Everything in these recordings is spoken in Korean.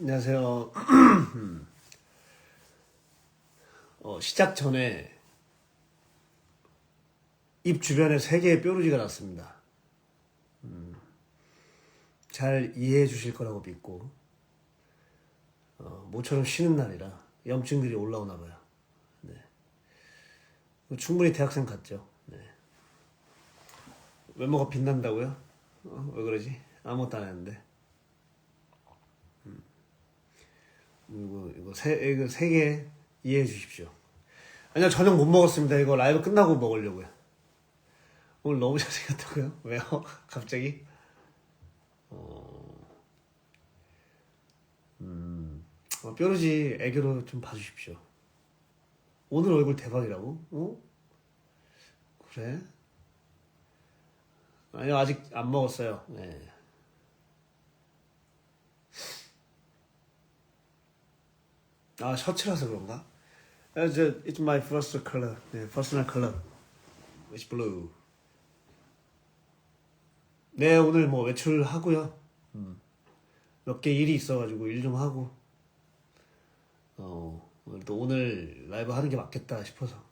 안녕하세요. 시작 전에 입 주변에 3개의 뾰루지가 났습니다. 잘 이해해 주실 거라고 믿고 모처럼 쉬는 날이라 염증들이 올라오나 봐요. 네. 충분히 대학생 같죠. 네. 외모가 빛난다고요? 왜 그러지? 아무것도 안 했는데. 이거 3개 이해해 주십시오. 아니요, 저녁 못 먹었습니다. 이거 라이브 끝나고 먹으려고요. 오늘 너무 잘생겼다고요? 왜요? 갑자기? 뾰루지 애교로 좀 봐주십시오. 오늘 얼굴 대박이라고? 어? 그래? 아니요, 아직 안 먹었어요. 네. 아, 셔츠라서 그런가? It's my first color. 네, personal color. It's blue. 네, 오늘 뭐 외출하고요. 몇 개 일이 있어가지고 일 좀 하고. 또 오늘 라이브 하는 게 맞겠다 싶어서.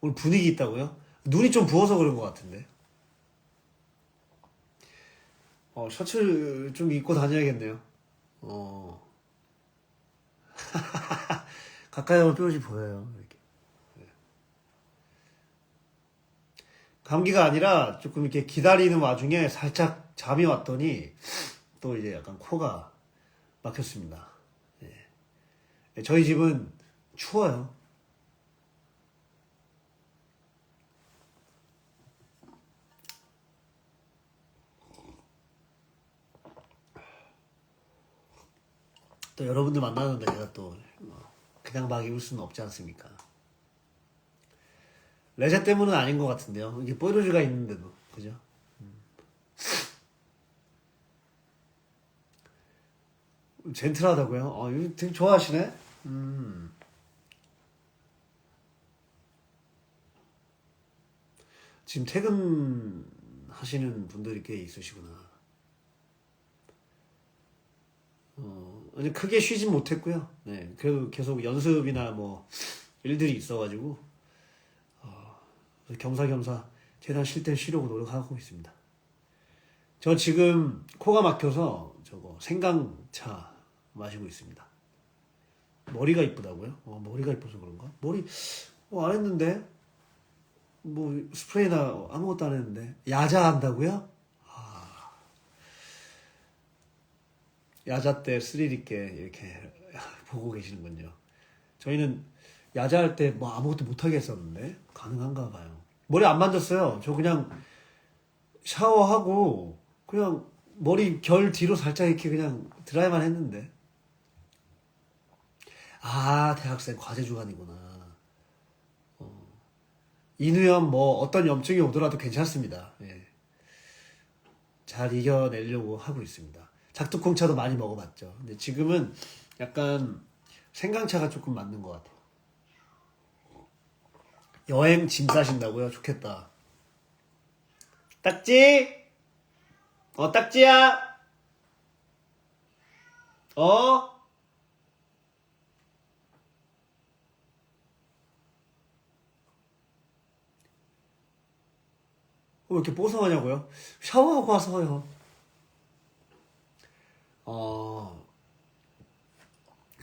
오늘 분위기 있다고요? 눈이 좀 부어서 그런 것 같은데. 셔츠 좀 입고 다녀야겠네요. 가까이 오면 뾰루지 보여요. 이렇게. 감기가 아니라 조금 이렇게 기다리는 와중에 살짝 잠이 왔더니 또 이제 약간 코가 막혔습니다. 예. 저희 집은 추워요. 또 여러분들 만나는데 제가 또 그냥 막 입을 수는 없지 않습니까? 레제 때문은 아닌 것 같은데요. 이게 뽀르주가 있는데도, 그죠? 젠틀하다고요? 이거 되게 좋아하시네? 지금 퇴근하시는 분들이 꽤 있으시구나. 아니, 크게 쉬진 못했고요. 네, 그래도 계속 연습이나 뭐, 일들이 있어가지고, 겸사겸사, 최대한 쉴 땐 쉬려고 노력하고 있습니다. 저 지금 코가 막혀서 저거 생강차 마시고 있습니다. 머리가 이쁘다고요? 머리가 이뻐서 그런가? 머리 안 했는데 뭐 스프레이나 아무것도 안 했는데 야자 한다고요? 야자 때 스릴 있게 이렇게 보고 계시는군요. 저희는 야자 할 때 뭐 아무것도 못하게 했었는데 가능한가 봐요. 머리 안 만졌어요. 저 그냥 샤워하고 그냥 머리 결 뒤로 살짝 이렇게 그냥 드라이만 했는데. 아, 대학생 과제 주간이구나. 인후염 뭐 어떤 염증이 오더라도 괜찮습니다. 예. 잘 이겨내려고 하고 있습니다. 작두콩차도 많이 먹어봤죠. 근데 지금은 약간 생강차가 조금 맞는 것 같아요. 여행 짐 싸신다고요? 좋겠다. 딱지? 딱지야? 어? 왜 이렇게 뽀송하냐고요? 샤워하고 와서요.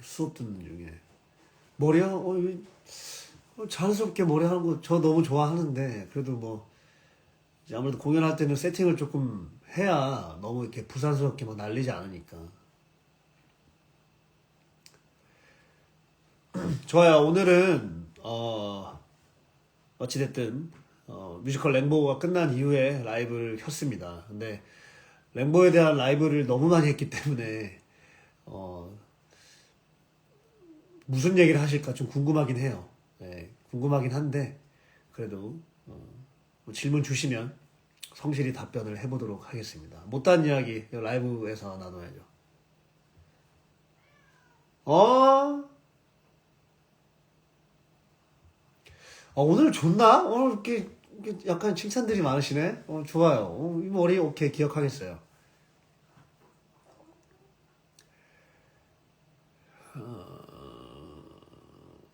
수업 듣는 중에. 머리요? 자연스럽게 머리 하는 거 저 너무 좋아하는데, 그래도 뭐, 이제 아무래도 공연할 때는 세팅을 조금 해야 너무 이렇게 부산스럽게 막 날리지 않으니까. 좋아요. 오늘은, 어찌됐든, 뮤지컬 랭보가 끝난 이후에 라이브를 켰습니다. 근데, 랭보에 대한 라이브를 너무 많이 했기 때문에, 무슨 얘기를 하실까 좀 궁금하긴 해요. 네, 궁금하긴 한데, 그래도, 뭐 질문 주시면 성실히 답변을 해보도록 하겠습니다. 못다한 이야기 라이브에서 나눠야죠. 오늘 좋나? 오늘 이렇게 약간 칭찬들이 많으시네? 좋아요. 이 머리 오케이, 기억하겠어요.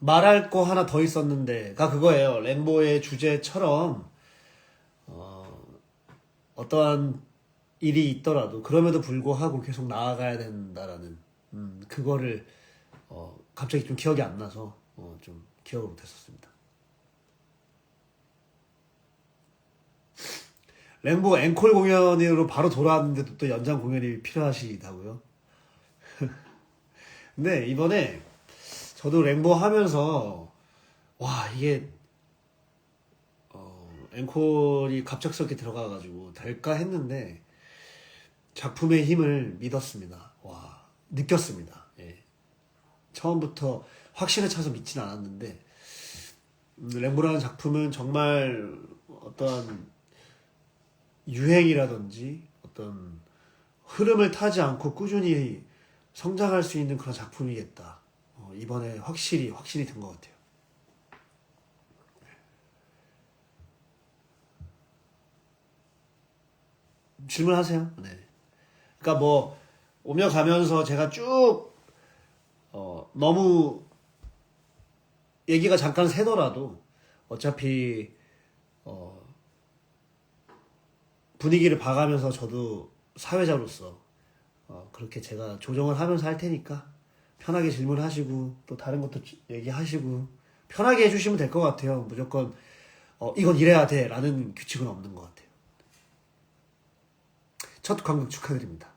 말할 거 하나 더 있었는데가 그거예요. 랭보의 주제처럼 어떠한 일이 있더라도 그럼에도 불구하고 계속 나아가야 된다라는 그거를 갑자기 좀 기억이 안 나서 좀 기억을 못했었습니다. 랭보 앵콜 공연으로 바로 돌아왔는데도 또 연장 공연이 필요하시다고요? 근데 이번에 저도 랭보 하면서 와 이게 앵콜이 갑작스럽게 들어가가지고 될까 했는데 작품의 힘을 믿었습니다. 와 느꼈습니다. 예. 처음부터 확신에 차서 믿진 않았는데 랭보라는 작품은 정말 어떤 유행이라든지 어떤 흐름을 타지 않고 꾸준히 성장할 수 있는 그런 작품이겠다. 이번에 확신이 든 것 같아요. 질문하세요. 네. 그러니까 뭐 오며 가면서 제가 쭉 너무 얘기가 잠깐 새더라도 어차피 분위기를 봐가면서 저도 사회자로서 그렇게 제가 조정을 하면서 할 테니까 편하게 질문하시고 또 다른 것도 얘기하시고 편하게 해주시면 될 것 같아요. 무조건 이건 이래야 돼 라는 규칙은 없는 것 같아요. 첫 관객 축하드립니다.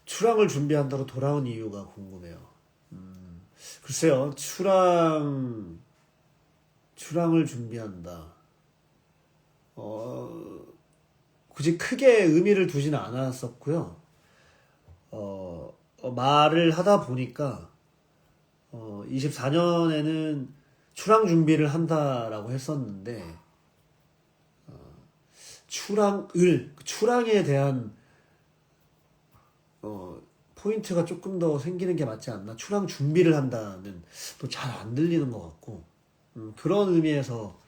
출항을 준비한다고 돌아온 이유가 궁금해요. 글쎄요, 출항을 준비한다. 굳이 크게 의미를 두지는 않았었고요. 말을 하다 보니까 24년에는 출항 준비를 한다라고 했었는데 출항에 대한 포인트가 조금 더 생기는 게 맞지 않나? 출항 준비를 한다는 또 잘 안 들리는 것 같고 그런 의미에서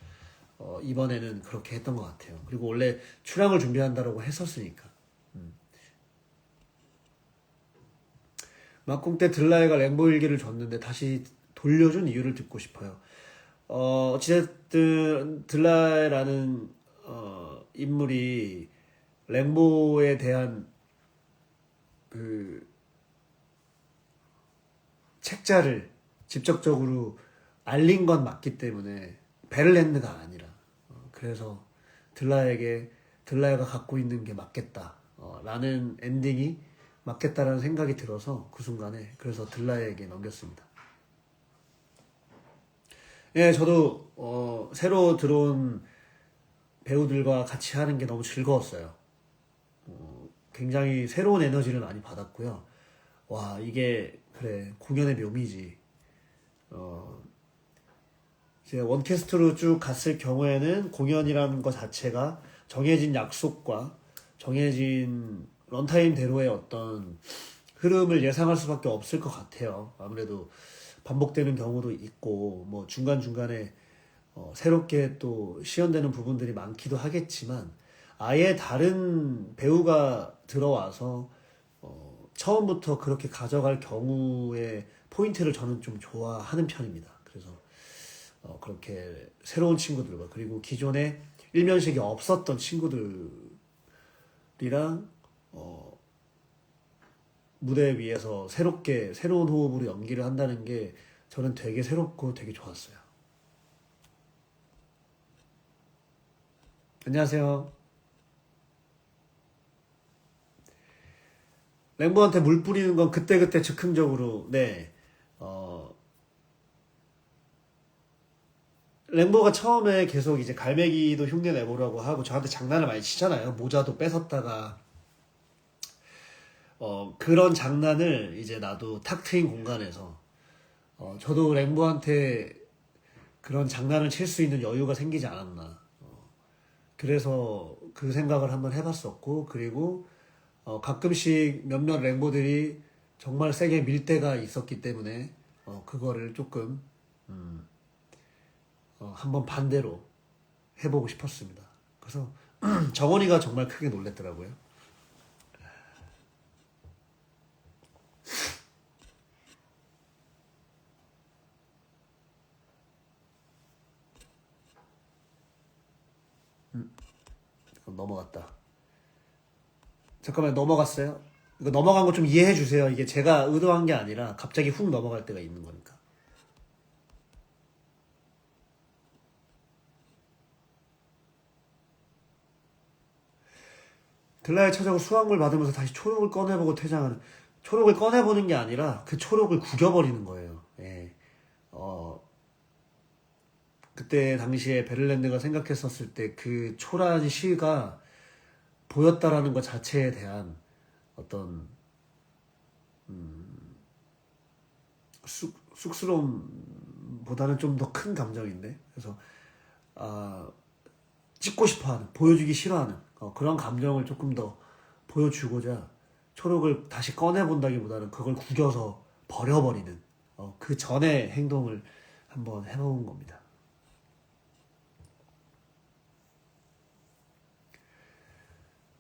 이번에는 그렇게 했던 것 같아요. 그리고 원래 출항을 준비한다라고 했었으니까. 막공 때 들라이가 랭보 일기를 줬는데 다시 돌려준 이유를 듣고 싶어요. 어찌됐든 들라이라는 인물이 랭보에 대한 그 책자를 직접적으로 알린 건 맞기 때문에 베를랜드가 아니라 그래서 들라이가 갖고 있는 게 맞겠다 라는 엔딩이 맞겠다라는 생각이 들어서 그 순간에 그래서 들라이에게 넘겼습니다. 예, 저도 새로 들어온 배우들과 같이 하는 게 너무 즐거웠어요. 굉장히 새로운 에너지를 많이 받았고요. 와 이게 그래 공연의 묘미지. 이제 원캐스트로 쭉 갔을 경우에는 공연이라는 것 자체가 정해진 약속과 정해진 런타임대로의 어떤 흐름을 예상할 수밖에 없을 것 같아요. 아무래도 반복되는 경우도 있고 뭐 중간중간에 새롭게 또 시연되는 부분들이 많기도 하겠지만 아예 다른 배우가 들어와서 처음부터 그렇게 가져갈 경우의 포인트를 저는 좀 좋아하는 편입니다. 그래서 그렇게 새로운 친구들과 그리고 기존에 일면식이 없었던 친구들이랑 무대 위에서 새로운 호흡으로 연기를 한다는 게 저는 되게 새롭고 되게 좋았어요. 안녕하세요. 랭보한테 물 뿌리는 건 그때그때 즉흥적으로 네. 랭보가 처음에 계속 이제 갈매기도 흉내 내보라고 하고 저한테 장난을 많이 치잖아요. 모자도 뺏었다가 그런 장난을 이제 나도 탁 트인 공간에서 저도 랭보한테 그런 장난을 칠 수 있는 여유가 생기지 않았나. 그래서 그 생각을 한번 해봤었고 그리고 가끔씩 몇몇 랭보들이 정말 세게 밀 때가 있었기 때문에 그거를 조금 한번 반대로 해보고 싶었습니다. 그래서 정원이가 정말 크게 놀랬더라고요. 넘어갔다. 잠깐만, 넘어갔어요? 이거 넘어간 거 좀 이해해 주세요. 이게 제가 의도한 게 아니라 갑자기 훅 넘어갈 때가 있는 거니까. 들라의 처자고 수확물 받으면서 다시 초록을 꺼내보고 퇴장하는, 초록을 꺼내보는 게 아니라 그 초록을 구겨버리는 거예요. 예. 어, 그때 당시에 베를렌드가 생각했었을 때 그 초라한 시가 보였다라는 것 자체에 대한 어떤 쑥스러움보다는 좀 더 큰 감정인데, 그래서 아, 찍고 싶어하는, 보여주기 싫어하는 그런 감정을 조금 더 보여주고자 초록을 다시 꺼내본다기보다는 그걸 구겨서 버려버리는 그 전의 행동을 한번 해본 겁니다.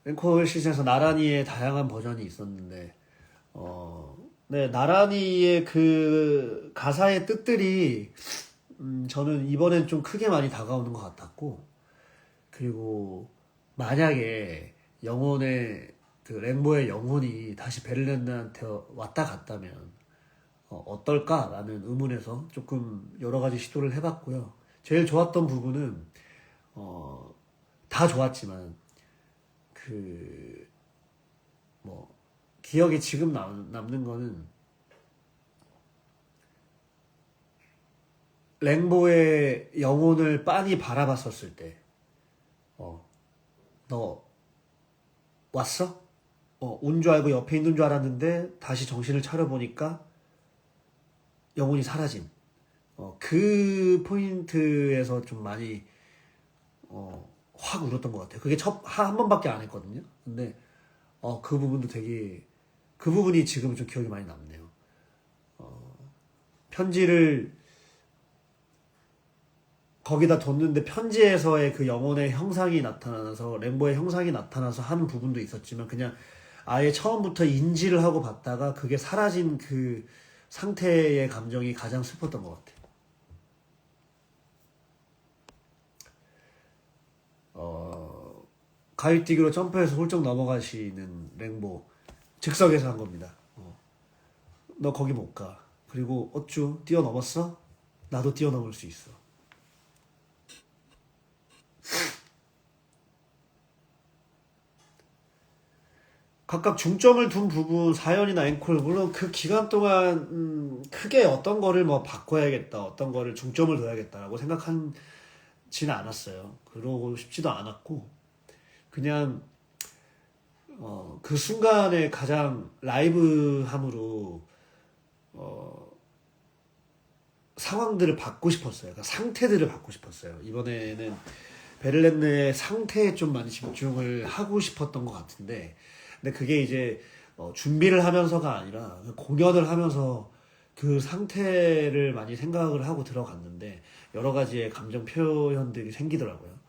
앵콜 시즌에서 나란히의 다양한 버전이 있었는데 네, 나란히의 그 가사의 뜻들이 저는 이번엔 좀 크게 많이 다가오는 것 같았고, 그리고 만약에 영혼의 그 랭보의 영혼이 다시 베를렌드한테 왔다 갔다면 어떨까라는 의문에서 조금 여러 가지 시도를 해봤고요. 제일 좋았던 부분은 어, 다 좋았지만 그 뭐 기억에 지금 남는 거는 랭보의 영혼을 빤히 바라봤었을 때, 너 왔어? 온 줄 알고 옆에 있는 줄 알았는데 다시 정신을 차려보니까 영혼이 사라진. 그 포인트에서 좀 많이 확 울었던 것 같아요. 그게 한 번밖에 안 했거든요. 근데 그 부분도 되게 그 부분이 지금 좀 기억이 많이 남네요. 편지를 거기다 뒀는데 편지에서의 그 영혼의 형상이 나타나서 램보의 형상이 나타나서 하는 부분도 있었지만 그냥 아예 처음부터 인지를 하고 봤다가 그게 사라진 그 상태의 감정이 가장 슬펐던 것 같아요. 가위뛰기로 점프해서 훌쩍 넘어가시는 랭보 즉석에서 한 겁니다. 너 거기 못 가. 그리고 어쭈 뛰어넘었어? 나도 뛰어넘을 수 있어. 각각 중점을 둔 부분, 사연이나 앵콜, 물론 그 기간 동안 크게 어떤 거를 뭐 바꿔야겠다, 어떤 거를 중점을 둬야겠다라고 생각하지는 않았어요. 그러고 싶지도 않았고, 그냥 그 순간에 가장 라이브함으로 상황들을 받고 싶었어요. 그러니까 상태들을 받고 싶었어요. 이번에는 베를렌의 상태에 좀 많이 집중을 하고 싶었던 것 같은데, 근데 그게 이제 준비를 하면서가 아니라 공연을 하면서 그 상태를 많이 생각을 하고 들어갔는데 여러 가지의 감정 표현들이 생기더라고요.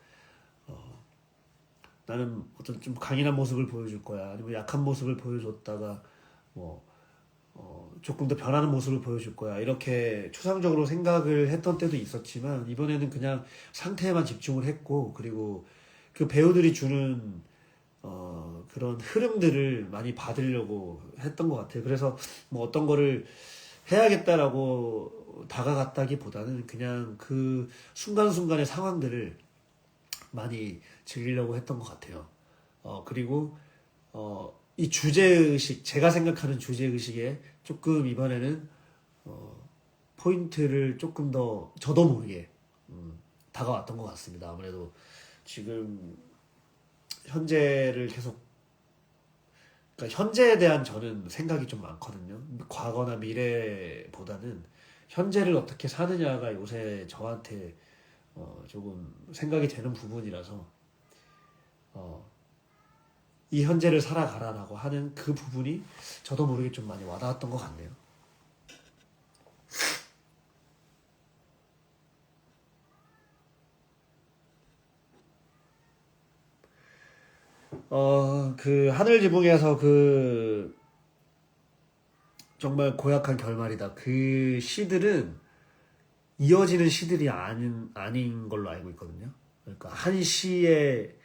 나는 어떤 좀 강인한 모습을 보여줄 거야, 아니면 약한 모습을 보여줬다가 뭐 조금 더 변하는 모습을 보여줄 거야, 이렇게 추상적으로 생각을 했던 때도 있었지만 이번에는 그냥 상태에만 집중을 했고, 그리고 그 배우들이 주는 그런 흐름들을 많이 받으려고 했던 것 같아요. 그래서 뭐 어떤 거를 해야겠다라고 다가갔다기보다는 그냥 그 순간순간의 상황들을 많이 즐기려고 했던 것 같아요. 그리고 이 주제의식, 제가 생각하는 주제의식에 조금 이번에는 포인트를 조금 더 저도 모르게 다가왔던 것 같습니다. 아무래도 지금 현재를 계속, 그러니까 현재에 대한 저는 생각이 좀 많거든요. 과거나 미래보다는 현재를 어떻게 사느냐가 요새 저한테 조금 생각이 되는 부분이라서 이 현재를 살아가라라고 하는 그 부분이 저도 모르게 좀 많이 와닿았던 것 같네요. 그 하늘 지붕에서 그 정말 고약한 결말이다. 그 시들은 이어지는 시들이 아닌 걸로 알고 있거든요. 그러니까 한 시에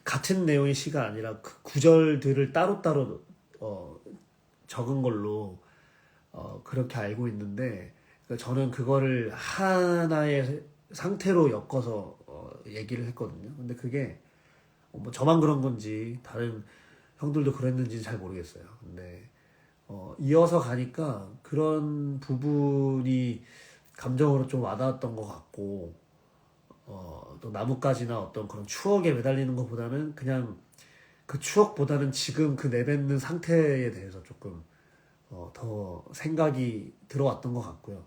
같은 내용의 시가 아니라 그 구절들을 따로따로 적은 걸로 그렇게 알고 있는데, 그러니까 저는 그거를 하나의 상태로 엮어서 얘기를 했거든요. 근데 그게 뭐 저만 그런 건지 다른 형들도 그랬는지는 잘 모르겠어요. 근데 이어서 가니까 그런 부분이 감정으로 좀 와닿았던 것 같고, 또 나뭇가지나 어떤 그런 추억에 매달리는 것보다는 그냥 그 추억보다는 지금 그 내뱉는 상태에 대해서 조금 더 생각이 들어왔던 것 같고요.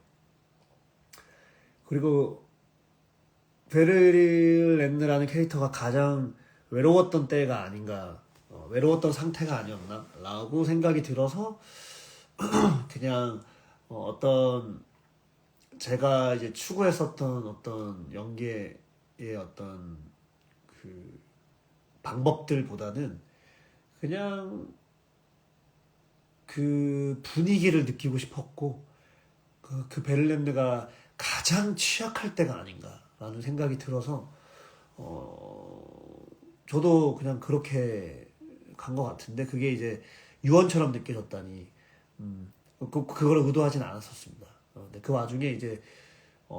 그리고 베르릴 랜드라는 캐릭터가 가장 외로웠던 때가 아닌가, 외로웠던 상태가 아니었나 라고 생각이 들어서 그냥 어떤 제가 이제 추구했었던 어떤 연기의 어떤 그 방법들보다는 그냥 그 분위기를 느끼고 싶었고, 그 베를린드가 가장 취약할 때가 아닌가라는 생각이 들어서 저도 그냥 그렇게 간 것 같은데, 그게 이제 유언처럼 느껴졌다니, 그걸 의도하진 않았었습니다. 근데 그 와중에 이제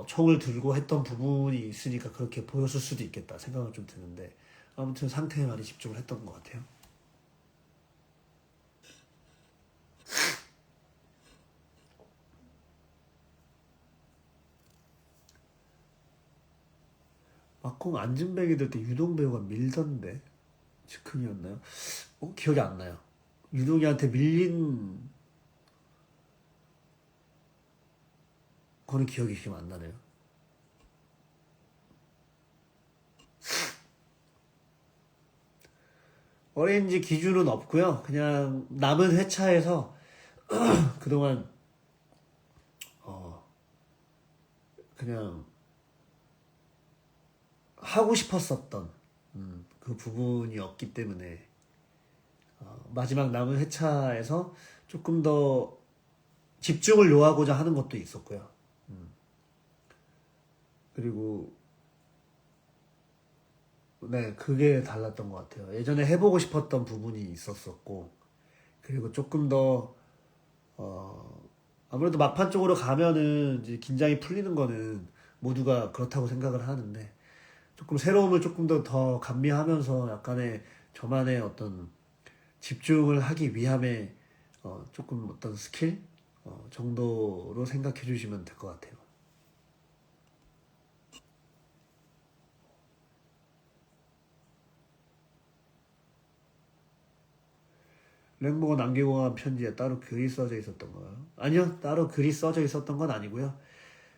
총을 들고 했던 부분이 있으니까 그렇게 보였을 수도 있겠다 생각은 좀 드는데, 아무튼 상태에 많이 집중을 했던 것 같아요. 막공 안진뱅이 들 때 유동 배우가 밀던데 즉흥이었나요? 기억이 안 나요. 유동이한테 밀린 거는 기억이 지금 안 나네요. 어레인지 기준은 없고요. 그냥 남은 회차에서 그동안 그냥 하고 싶었었던 그 부분이었기 때문에 마지막 남은 회차에서 조금 더 집중을 요하고자 하는 것도 있었고요. 그리고 네, 그게 달랐던 것 같아요. 예전에 해보고 싶었던 부분이 있었었고, 그리고 조금 더 아무래도 막판 쪽으로 가면은 이제 긴장이 풀리는 거는 모두가 그렇다고 생각을 하는데, 조금 새로움을 조금 더 감미하면서 약간의 저만의 어떤 집중을 하기 위함의 조금 어떤 스킬 정도로 생각해 주시면 될 것 같아요. 랭보가 남기고 간 편지에 따로 글이 써져 있었던 거요? 아니요, 따로 글이 써져 있었던 건 아니고요.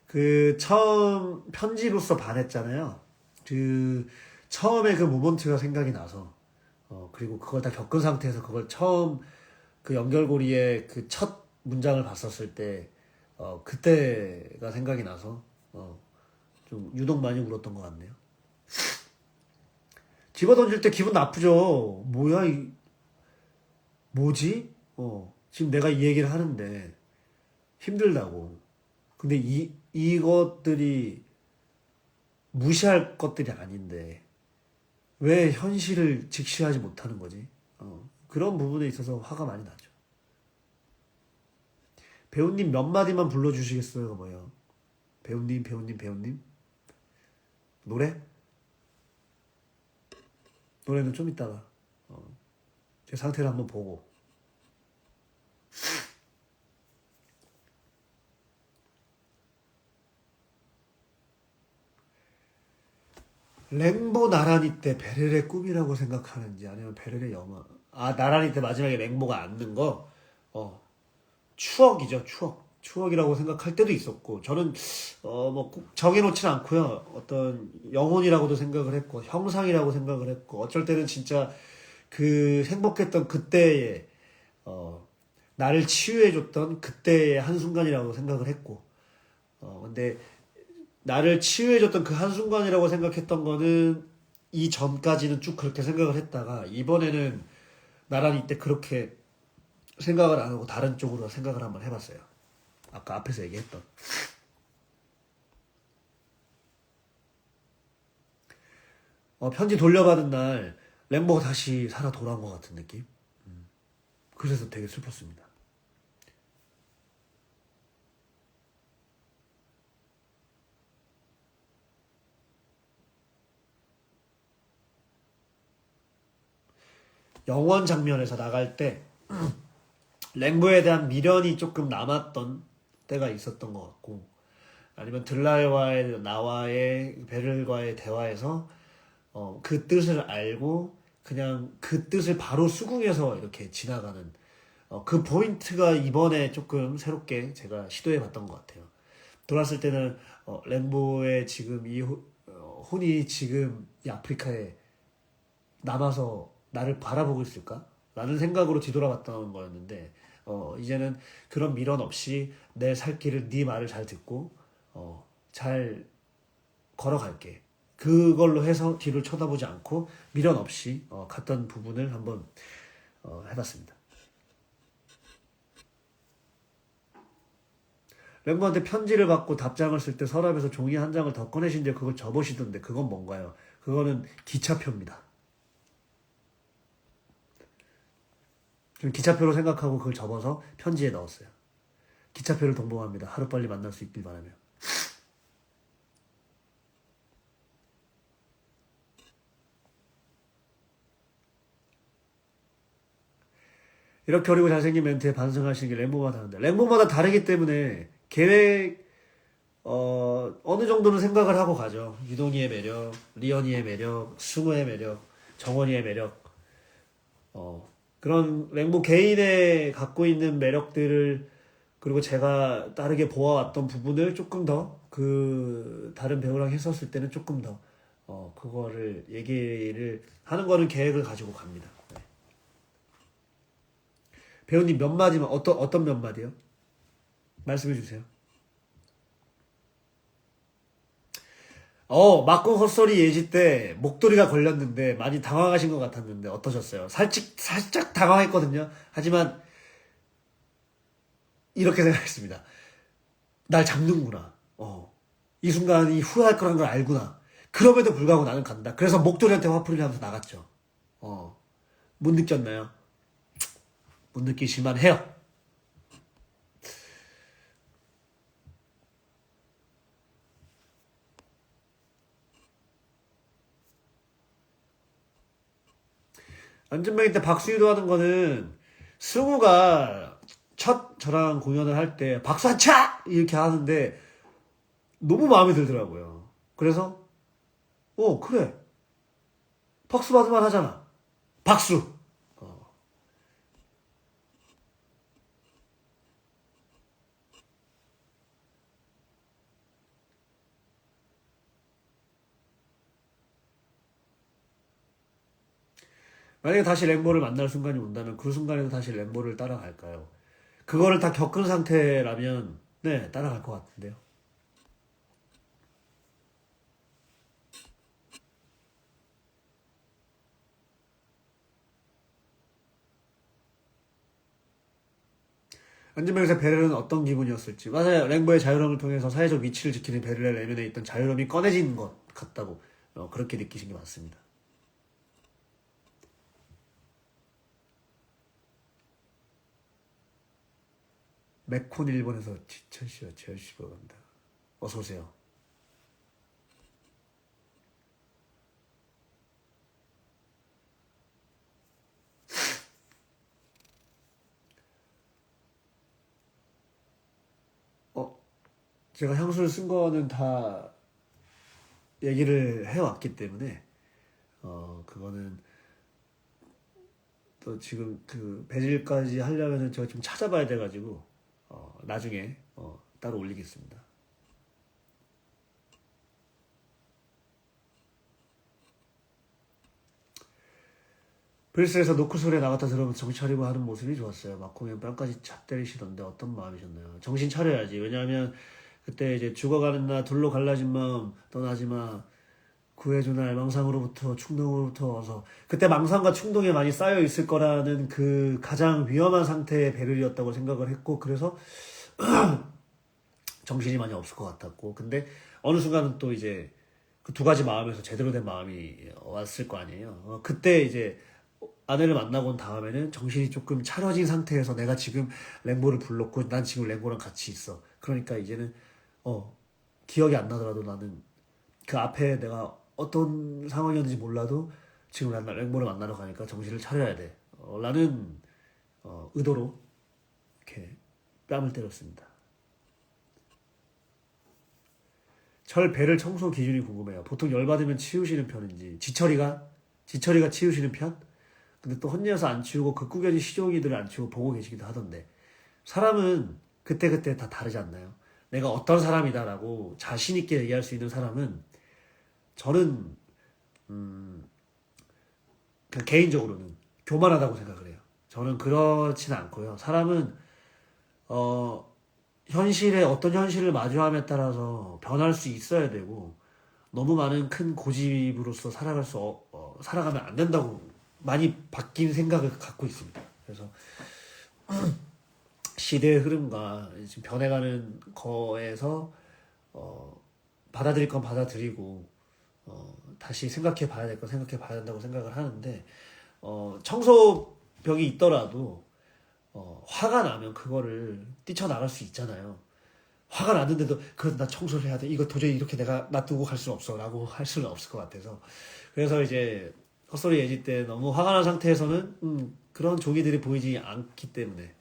그 처음 편지로서 반했잖아요. 그 처음에 그 모먼트가 생각이 나서, 그리고 그걸 다 겪은 상태에서 그걸 처음 그 연결고리의 그 첫 문장을 봤었을 때 그때가 생각이 나서 좀 유독 많이 울었던 것 같네요. 집어던질 때 기분 나쁘죠. 뭐야, 뭐지? 지금 내가 이 얘기를 하는데 힘들다고. 근데 이것들이 무시할 것들이 아닌데 왜 현실을 직시하지 못하는 거지? 그런 부분에 있어서 화가 많이 나죠. 배우님 몇 마디만 불러주시겠어요? 뭐예요? 배우님, 배우님, 배우님? 노래? 노래는 좀 이따가 제 상태를 한번 보고. 랭보 나란히 때 베렐의 꿈이라고 생각하는지, 아니면 베렐의 영화. 나란히 때 마지막에 랭보가 앉는 거, 추억이죠, 추억. 추억이라고 생각할 때도 있었고, 저는 뭐 꼭 정해놓진 않고요. 어떤 영혼이라고도 생각을 했고, 형상이라고 생각을 했고, 어쩔 때는 진짜 그 행복했던 그때의 나를 치유해줬던 그때의 한순간이라고 생각을 했고, 근데 나를 치유해줬던 그 한순간이라고 생각했던 거는 이전까지는 쭉 그렇게 생각을 했다가 이번에는 나란히 이때 그렇게 생각을 안 하고 다른 쪽으로 생각을 한번 해봤어요. 아까 앞에서 얘기했던 편지 돌려받은 날 램보가 다시 살아 돌아온 것 같은 느낌. 그래서 되게 슬펐습니다. 영원 장면에서 나갈 때 랭보에 대한 미련이 조금 남았던 때가 있었던 것 같고, 아니면 들라와의 나와의 베를과의 대화에서 그 뜻을 알고 그냥 그 뜻을 바로 수긍해서 이렇게 지나가는 그 포인트가 이번에 조금 새롭게 제가 시도해 봤던 것 같아요. 돌았을 때는 랭보의 지금 이 혼이 지금 이 아프리카에 남아서 나를 바라보고 있을까? 라는 생각으로 뒤돌아봤던 거였는데 이제는 그런 미련 없이 내 살 길을 네 말을 잘 듣고 잘 걸어갈게. 그걸로 해서 뒤를 쳐다보지 않고 미련 없이 갔던 부분을 한번 해봤습니다. 랭보한테 편지를 받고 답장을 쓸 때 서랍에서 종이 한 장을 더 꺼내신데 그걸 접으시던데 그건 뭔가요? 그거는 기차표입니다. 좀 기차표로 생각하고 그걸 접어서 편지에 넣었어요. 기차표를 동봉합니다. 하루빨리 만날 수 있길 바라며. 이렇게 어리고 잘생긴 멘트에 반성하시는 게 랭보마다 다른데 랭보마다 다르기 때문에 계획 어느 정도는 생각을 하고 가죠. 유동이의 매력, 리언이의 매력, 승우의 매력, 정원이의 매력 그런 랭보 개인의 갖고 있는 매력들을 그리고 제가 다르게 보아왔던 부분을 조금 더 그 다른 배우랑 했었을 때는 조금 더 그거를 얘기를 하는 거는 계획을 가지고 갑니다. 네. 배우님 몇 마디만 어떤 몇 마디요? 말씀해 주세요. 막공 헛소리 예지 때 목도리가 걸렸는데 많이 당황하신 것 같았는데 어떠셨어요? 살짝 당황했거든요. 하지만 이렇게 생각했습니다. 날 잡는구나. 이 순간이 후회할 거라는 걸 알구나. 그럼에도 불구하고 나는 간다. 그래서 목도리한테 화풀이를 하면서 나갔죠. 못 느꼈나요? 못 느끼실만 해요. 안전뱅이 때 박수희도 하는 거는 승우가 첫 저랑 공연을 할 때 박수 한 차! 이렇게 하는데 너무 마음에 들더라고요. 그래서 그래. 박수 받을만 하잖아. 박수! 만약에 다시 램보를 만날 순간이 온다면 그 순간에도 다시 램보를 따라갈까요? 그거를 다 겪은 상태라면 네, 따라갈 것 같은데요. 안전병에서 베를은 어떤 기분이었을지. 맞아요. 랭보의 자유로움을 통해서 사회적 위치를 지키는 베를의 내면에 있던 자유로움이 꺼내진 것 같다고 그렇게 느끼신 게 맞습니다. 맥콘 일본에서 지천씨와 재열씨가 간다. 어서오세요. 어, 제가 향수를 쓴 거는 다 얘기를 해왔기 때문에 그거는 또 지금 그 배질까지 하려면은 제가 좀 찾아봐야 돼가지고 나중에 따로 올리겠습니다. 브리스에서 노크 소리에 나갔다 들어오면서 정신 차리고 하는 모습이 좋았어요. 막공에 뺨까지 찹 때리시던데 어떤 마음이셨나요? 정신 차려야지. 왜냐하면 그때 이제 죽어가는 나 둘로 갈라진 마음 떠나지 마. 구해주는 알망상으로부터 충동으로부터 와서 그때 망상과 충동에 많이 쌓여 있을 거라는 그 가장 위험한 상태의 베를이었다고 생각을 했고 그래서 정신이 많이 없을 것 같았고 근데 어느 순간은 또 이제 그 두 가지 마음에서 제대로 된 마음이 왔을 거 아니에요. 그때 이제 아내를 만나고 온 다음에는 정신이 조금 차려진 상태에서 내가 지금 랭보를 불렀고 난 지금 랭보랑 같이 있어. 그러니까 이제는 기억이 안 나더라도 나는 그 앞에 내가 어떤 상황이었는지 몰라도 지금 난 랭보를 만나러 가니까 정신을 차려야 돼. 라는 의도로 이렇게 뺨을 때렸습니다. 철 배를 청소 기준이 궁금해요. 보통 열받으면 치우시는 편인지 지철이가 치우시는 편? 근데 또 혼내서 안 치우고 극구겨진 시종이들을 안 치우고 보고 계시기도 하던데 사람은 그때그때 다 다르지 않나요? 내가 어떤 사람이다라고 자신 있게 얘기할 수 있는 사람은 저는 그냥 개인적으로는 교만하다고 생각을 해요. 저는 그렇지는 않고요. 사람은 현실에 어떤 현실을 마주함에 따라서 변할 수 있어야 되고 너무 많은 큰 고집으로서 살아가면 안 된다고 많이 바뀐 생각을 갖고 있습니다. 그래서 시대의 흐름과 지금 변해가는 거에서 받아들일 건 받아들이고 다시 생각해 봐야 될 건 생각해 봐야 된다고 생각을 하는데 청소벽이 있더라도 화가 나면 그거를 뛰쳐나갈 수 있잖아요. 화가 났는데도 나 청소를 해야 돼. 이거 도저히 이렇게 내가 놔두고 갈 수는 없어. 라고 할 수는 없을 것 같아서. 그래서 이제 헛소리 예지 때 너무 화가 난 상태에서는 그런 종이들이 보이지 않기 때문에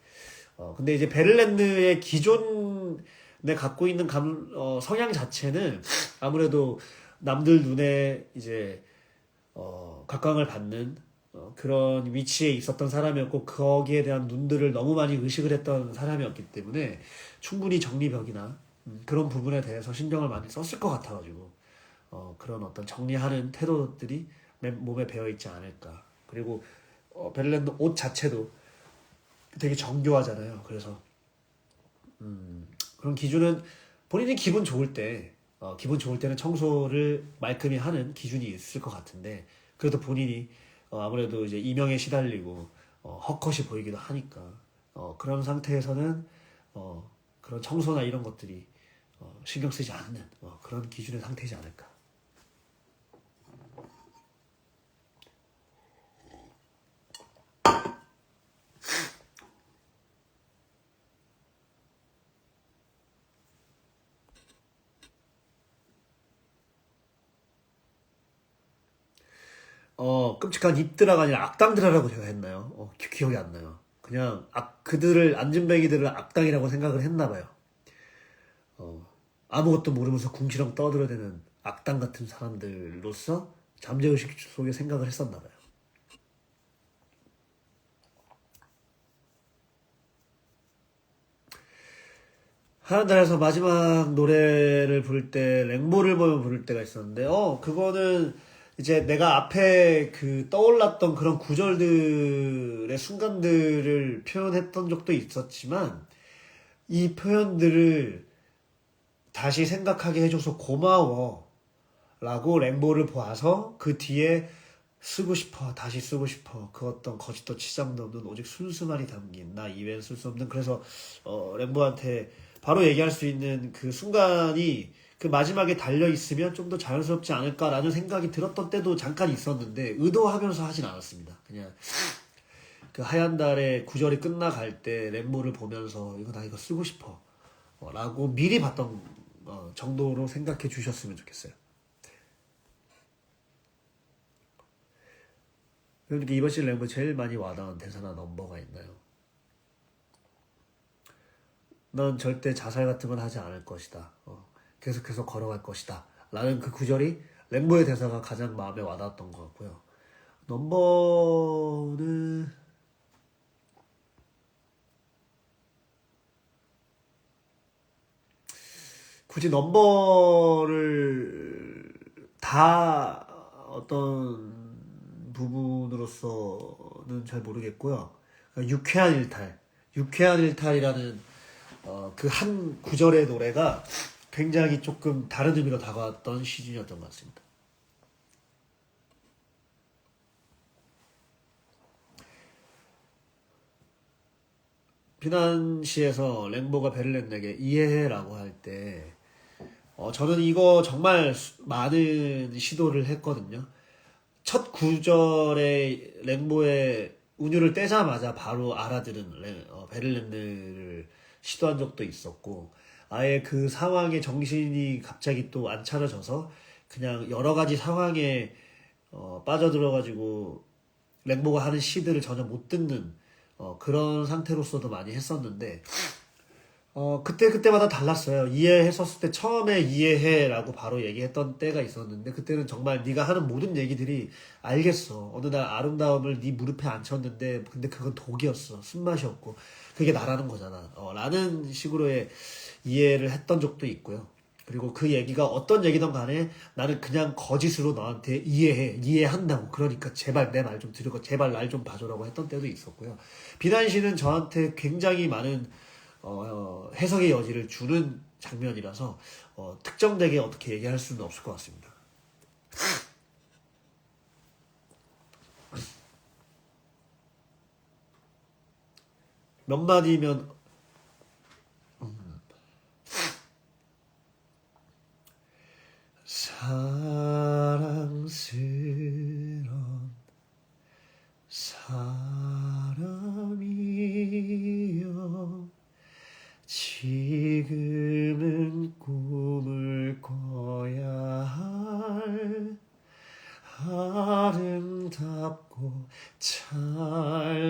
근데 이제 베를랜드의 기존에 갖고 있는 성향 자체는 아무래도 남들 눈에 이제 각광을 받는 그런 위치에 있었던 사람이었고 거기에 대한 눈들을 너무 많이 의식을 했던 사람이었기 때문에 충분히 정리벽이나 그런 부분에 대해서 신경을 많이 썼을 것 같아가지고 그런 어떤 정리하는 태도들이 몸에 배어있지 않을까. 그리고 베를랜드 옷 자체도 되게 정교하잖아요. 그래서 그런 기준은 본인이 기분 좋을 때는 청소를 말끔히 하는 기준이 있을 것 같은데 그래도 본인이 아무래도 이제 이명에 시달리고 헛것이 보이기도 하니까 그런 상태에서는 그런 청소나 이런 것들이 신경 쓰지 않는 그런 기준의 상태이지 않을까. 끔찍한 입드라가 아니라 악당드라라고 제가 했나요? 기억이 안 나요. 그냥 안진뱅이들을 악당이라고 생각을 했나 봐요. 아무것도 모르면서 궁시렁 떠들어대는 악당 같은 사람들로서 잠재의식 속에 생각을 했었나 봐요. 하늘나라에서 마지막 노래를 부를 때 랭보를 보면 부를 때가 있었는데 그거는 이제 내가 앞에 그 떠올랐던 그런 구절들의 순간들을 표현했던 적도 있었지만 이 표현들을 다시 생각하게 해줘서 고마워 라고 랭보를 보아서 그 뒤에 다시 쓰고 싶어 그 어떤 거짓도 치장도 없는 오직 순수만이 담긴 나 이외엔 쓸 수 없는 그래서 랭보한테 바로 얘기할 수 있는 그 순간이 그 마지막에 달려있으면 좀 더 자연스럽지 않을까라는 생각이 들었던 때도 잠깐 있었는데 의도하면서 하진 않았습니다. 그냥 그 하얀 달의 구절이 끝나갈 때 랭보를 보면서 나 이거 쓰고 싶어 라고 미리 봤던 정도로 생각해 주셨으면 좋겠어요. 그러니까 이번 시즌 랭보 제일 많이 와닿은 대사나 넘버가 있나요? 넌 절대 자살 같은 건 하지 않을 것이다. 계속해서 걸어갈 것이다. 라는 그 구절이 랭보의 대사가 가장 마음에 와닿았던 것 같고요. 넘버는 굳이 넘버를 다 어떤 부분으로서는 잘 모르겠고요. 유쾌한 일탈이라는 그 한 구절의 노래가 굉장히 조금 다른 의미로 다가왔던 시즌이었던 것 같습니다. 피난시에서 랭보가 베를렌에게 이해해라고 할 때, 저는 이거 정말 많은 시도를 했거든요. 첫 구절에 랭보의 운율을 떼자마자 바로 알아들은 베를렌을 시도한 적도 있었고, 아예 그 상황에 정신이 갑자기 또 안 차려져서 그냥 여러 가지 상황에 빠져들어가지고 랭보가 하는 시들을 전혀 못 듣는 그런 상태로서도 많이 했었는데 그때마다 달랐어요. 이해했었을 때 처음에 이해해라고 바로 얘기했던 때가 있었는데 그때는 정말 네가 하는 모든 얘기들이 알겠어. 어느 날 아름다움을 네 무릎에 앉혔는데 근데 그건 독이었어. 쓴맛이었고 그게 나라는 거잖아. 라는 식으로의 이해를 했던 적도 있고요. 그리고 그 얘기가 어떤 얘기든 간에 나는 그냥 거짓으로 너한테 이해한다고. 그러니까 제발 내 말 좀 들으고 제발 날 좀 봐줘라고 했던 때도 있었고요. 비난시는 저한테 굉장히 많은 해석의 여지를 주는 장면이라서 특정되게 어떻게 얘기할 수는 없을 것 같습니다. 몇 마디면 사랑스런 사람이여 지금은 꿈을 꿔야 할 아름답고 찬란한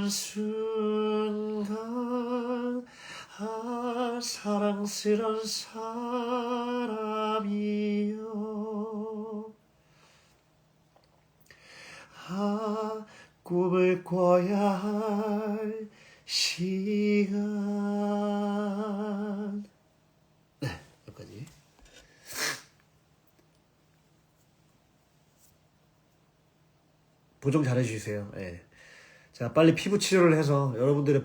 순간 사랑스런 사람이여 꿈을 꿔야 할 시간. 네, 여기까지. 보정 잘해주세요. 예. 자, 빨리 피부 치료를 해서 여러분들의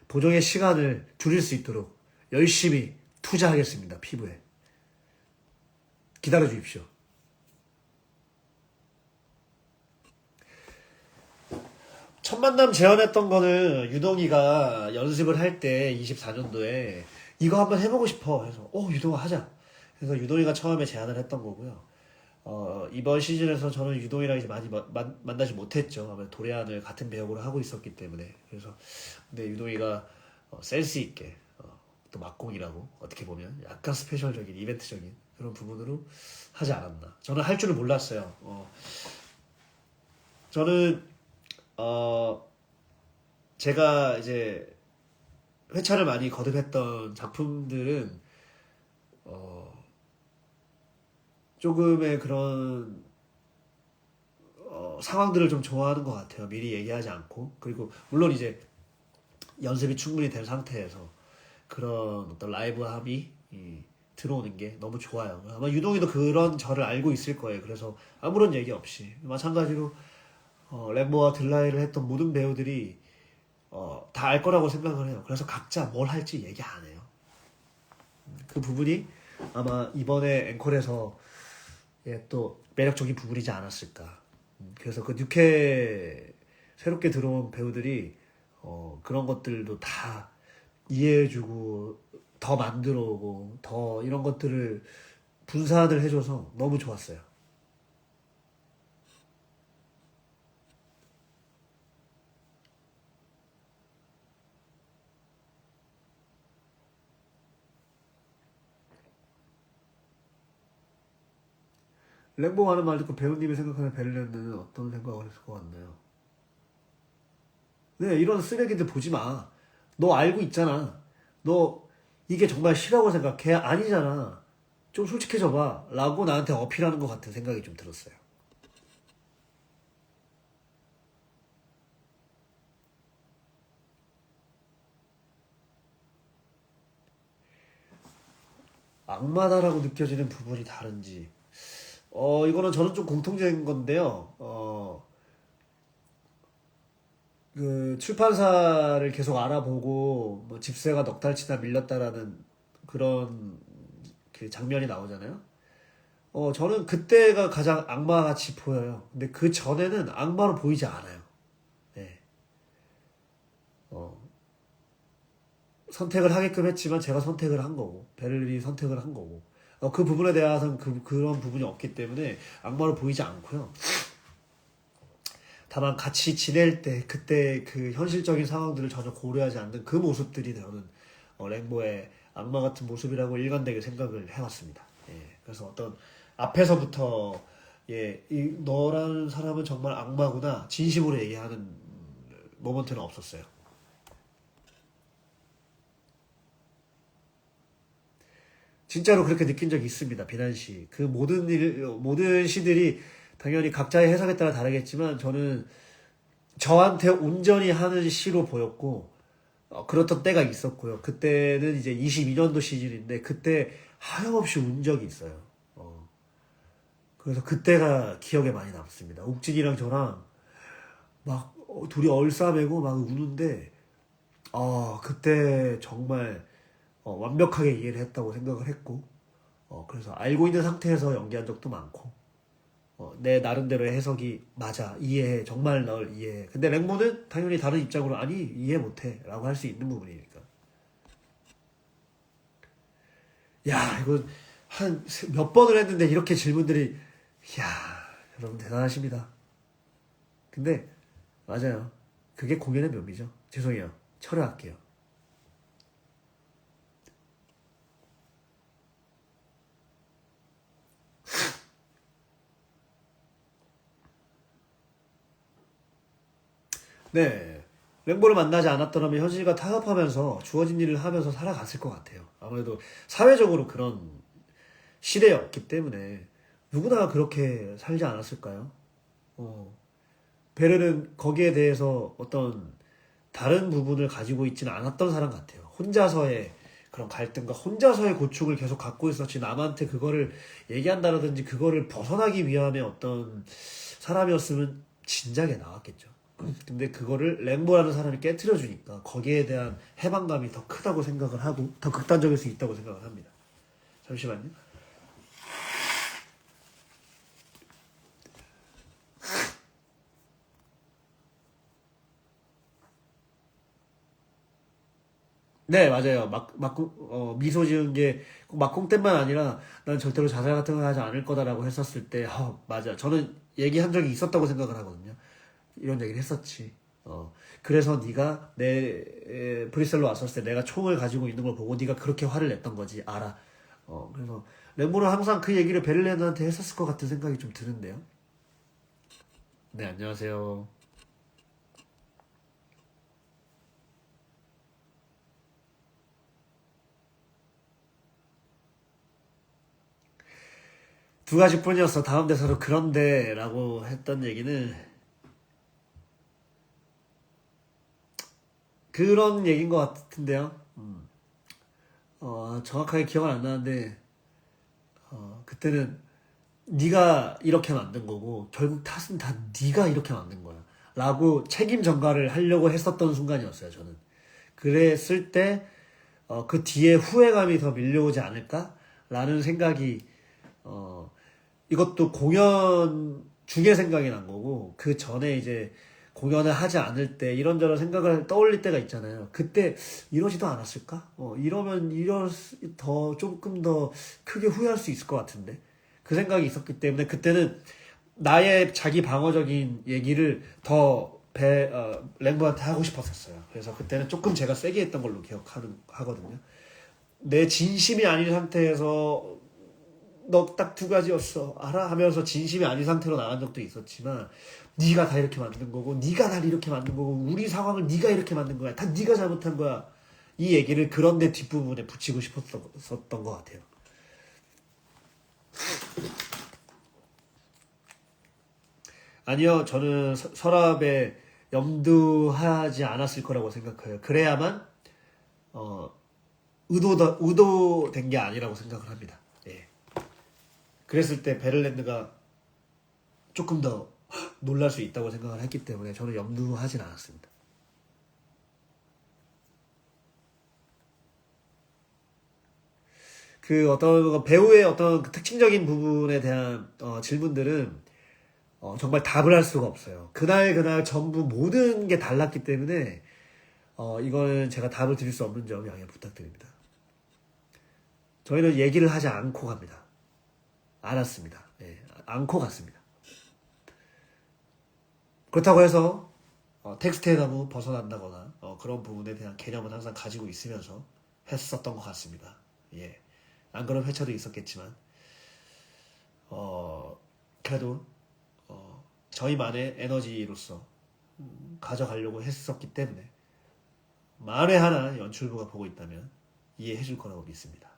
보정의 시간을 줄일 수 있도록 열심히 투자하겠습니다. 피부에. 기다려 주십시오. 첫 만남 재현했던 거는 유동이가 연습을 할 때 24년도에 이거 한번 해보고 싶어 해서 유동아 하자. 그래서 유동이가 처음에 제안을 했던 거고요. 이번 시즌에서 저는 유동이랑 이제 많이 만나지 못했죠. 아무래도 도레안을 같은 배역으로 하고 있었기 때문에. 그래서 근데 유동이가 센스 있게 또 막공이라고 어떻게 보면 약간 스페셜적인 이벤트적인 그런 부분으로 하지 않았나. 저는 할 줄을 몰랐어요. 저는 제가 이제 회차를 많이 거듭했던 작품들은 조금의 그런 상황들을 좀 좋아하는 것 같아요. 미리 얘기하지 않고. 그리고 물론 이제 연습이 충분히 된 상태에서 그런 어떤 라이브함이 들어오는 게 너무 좋아요. 아마 유동이도 그런 저를 알고 있을 거예요. 그래서 아무런 얘기 없이 마찬가지로 램보와 들라이를 했던 모든 배우들이 다 알 거라고 생각을 해요. 그래서 각자 뭘 할지 얘기 안 해요. 그 부분이 아마 이번에 앵콜에서 또 매력적인 부분이지 않았을까. 그래서 그 뉴케 새롭게 들어온 배우들이 그런 것들도 다 이해해주고 더 만들어오고 더 이런 것들을 분산을 해줘서 너무 좋았어요. 랭보 하는 말 듣고 배우님이 생각하는 베를린은 어떤 생각을 했을 것 같나요? 네, 이런 쓰레기들 보지 마. 너 알고 있잖아. 너 이게 정말 싫다고 생각해? 아니잖아. 좀 솔직해져 봐. 라고 나한테 어필하는 것 같은 생각이 좀 들었어요. 악마다라고 느껴지는 부분이 다른지. 이거는 저는 좀 공통적인 건데요. 그 출판사를 계속 알아보고 뭐 집세가 넉 달치나 밀렸다라는 그런 그 장면이 나오잖아요. 저는 그때가 가장 악마같이 보여요. 근데 그 전에는 악마로 보이지 않아요. 네. 선택을 하게끔 했지만 제가 선택을 한 거고 베를린이 선택을 한 거고 그 부분에 대해서는 그런 부분이 없기 때문에 악마로 보이지 않고요. 다만 같이 지낼 때 그때 그 현실적인 상황들을 전혀 고려하지 않는 그 모습들이 저는 랭보의 악마 같은 모습이라고 일관되게 생각을 해왔습니다. 예, 그래서 어떤 앞에서부터 너라는 사람은 정말 악마구나 진심으로 얘기하는 모먼트는 없었어요. 진짜로 그렇게 느낀 적이 있습니다. 비난시. 그 모든 시들이 당연히 각자의 해석에 따라 다르겠지만 저는 저한테 온전히 하는 시로 보였고 그렇던 때가 있었고요. 그때는 이제 22년도 시즌인데 그때 하염없이 운 적이 있어요. 그래서 그때가 기억에 많이 남습니다. 욱진이랑 저랑 막 둘이 얼싸매고 막 우는데 그때 정말 완벽하게 이해를 했다고 생각을 했고 그래서 알고 있는 상태에서 연기한 적도 많고 내 나름대로의 해석이 맞아 이해해 정말 널 이해해. 근데 랭모는 당연히 다른 입장으로 아니 이해 못해 라고 할 수 있는 부분이니까. 야 이거 한 몇 번을 했는데 이렇게 질문들이 야 여러분 대단하십니다. 근데 맞아요. 그게 공연의 묘미죠. 죄송해요. 철회할게요. 네. 랭보를 만나지 않았더라면 현실과 타협하면서 주어진 일을 하면서 살아갔을 것 같아요. 아무래도 사회적으로 그런 시대였기 때문에 누구나 그렇게 살지 않았을까요? 어, 베르는 거기에 대해서 어떤 다른 부분을 가지고 있지는 않았던 사람 같아요. 혼자서의 그런 갈등과 혼자서의 고충을 계속 갖고 있었지 남한테 그거를 얘기한다라든지 그거를 벗어나기 위함의 어떤 사람이었으면 진작에 나왔겠죠. 근데 그거를 랭보라는 사람이 깨트려 주니까 거기에 대한 해방감이 더 크다고 생각을 하고 더 극단적일 수 있다고 생각을 합니다. 잠시만요. 네, 맞아요. 미소 지은 게 막공 때만 아니라 난 절대로 자살 같은 거 하지 않을 거다라고 했었을 때, 맞아. 저는 얘기한 적이 있었다고 생각을 하거든요. 이런 얘기를 했었지. 그래서 네가 브뤼셀로 왔었을 때 내가 총을 가지고 있는 걸 보고 네가 그렇게 화를 냈던 거지. 알아. 그래서 램보는 항상 그 얘기를 베를렌한테 했었을 것 같은 생각이 좀 드는데요. 네, 안녕하세요. 두 가지뿐이었어. 다음 대사로 그런데라고 했던 얘기는 그런 얘기인 것 같은데요. 정확하게 기억은 안 나는데 그때는 네가 이렇게 만든 거고 결국 탓은 다 네가 이렇게 만든 거야. 라고 책임 전가를 하려고 했었던 순간이었어요. 저는. 그랬을 때 그 뒤에 후회감이 더 밀려오지 않을까라는 생각이 이것도 공연 중에 생각이 난 거고 그 전에 이제 공연을 하지 않을 때 이런저런 생각을 떠올릴 때가 있잖아요. 그때 이러지도 않았을까? 이러면 더 조금 더 크게 후회할 수 있을 것 같은데 그 생각이 있었기 때문에 그때는 나의 자기 방어적인 얘기를 더 랭보한테 하고 싶었었어요. 그래서 그때는 조금 제가 세게 했던 걸로 하거든요. 내 진심이 아닌 상태에서 너 딱 두 가지였어 알아? 하면서 진심이 아닌 상태로 나간 적도 있었지만 네가 다 이렇게 만든 거고 네가 날 이렇게 만든 거고 우리 상황을 네가 이렇게 만든 거야 다 네가 잘못한 거야 이 얘기를 그런데 뒷부분에 붙이고 싶었던 것 같아요. 아니요 저는 서랍에 염두하지 않았을 거라고 생각해요. 그래야만 어, 의도된 게 아니라고 생각을 합니다. 예. 그랬을 때 베를랜드가 조금 더 놀랄 수 있다고 생각을 했기 때문에 저는 염두하진 않았습니다. 그 어떤 배우의 어떤 그 특징적인 부분에 대한 질문들은 정말 답을 할 수가 없어요. 그날 그날 전부 모든 게 달랐기 때문에 이거는 제가 답을 드릴 수 없는 점 양해 부탁드립니다. 저희는 얘기를 하지 않고 갑니다. 알았습니다. 예, 않고 갔습니다. 그렇다고 해서 텍스트에 너무 벗어난다거나 그런 부분에 대한 개념은 항상 가지고 있으면서 했었던 것 같습니다. 예, 안 그런 회차도 있었겠지만 그래도 저희만의 에너지로서 가져가려고 했었기 때문에 만에 하나 연출부가 보고 있다면 이해해 줄 거라고 믿습니다.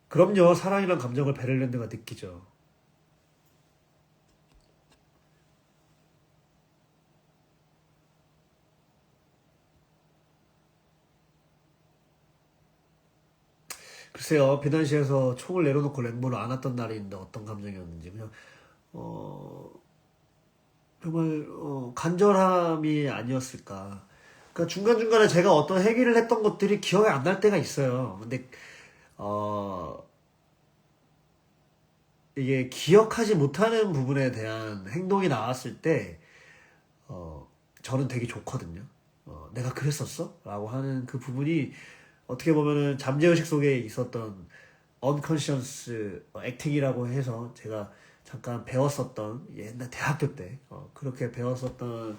그럼요. 사랑이란 감정을 베를랜드가 느끼죠. 글쎄요. 비난시에서 총을 내려놓고 랭보를 안았던 날이 있는데 어떤 감정이었는지 그냥 정말 간절함이 아니었을까. 그러니까 중간중간에 제가 어떤 행위를 했던 것들이 기억이 안 날 때가 있어요. 근데 어, 이게 기억하지 못하는 부분에 대한 행동이 나왔을 때 저는 되게 좋거든요. 내가 그랬었어? 라고 하는 그 부분이 어떻게 보면은 잠재의식 속에 있었던 unconscious acting이라고 해서 제가 잠깐 배웠었던 옛날 대학교 때 그렇게 배웠었던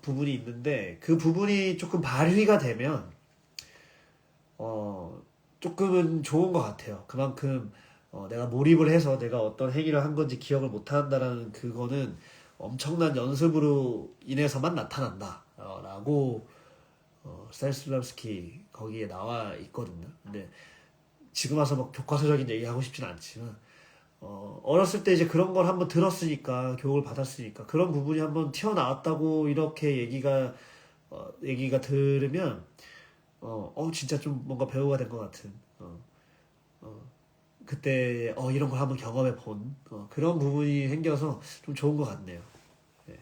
부분이 있는데 그 부분이 조금 발휘가 되면 조금은 좋은 것 같아요. 그만큼 내가 몰입을 해서 내가 어떤 행위를 한 건지 기억을 못 한다라는 그거는 엄청난 연습으로 인해서만 나타난다. 라고 스타니슬라브스키 거기에 나와 있거든요. 근데 지금 와서 막 교과서적인 얘기 하고 싶진 않지만 어렸을 때 이제 그런 걸 한번 들었으니까 교육을 받았으니까 그런 부분이 한번 튀어나왔다고 이렇게 얘기가 들으면 진짜 좀 뭔가 배우가 된 것 같은 그때 이런 걸 한번 경험해 본 그런 부분이 생겨서 좀 좋은 것 같네요. 네.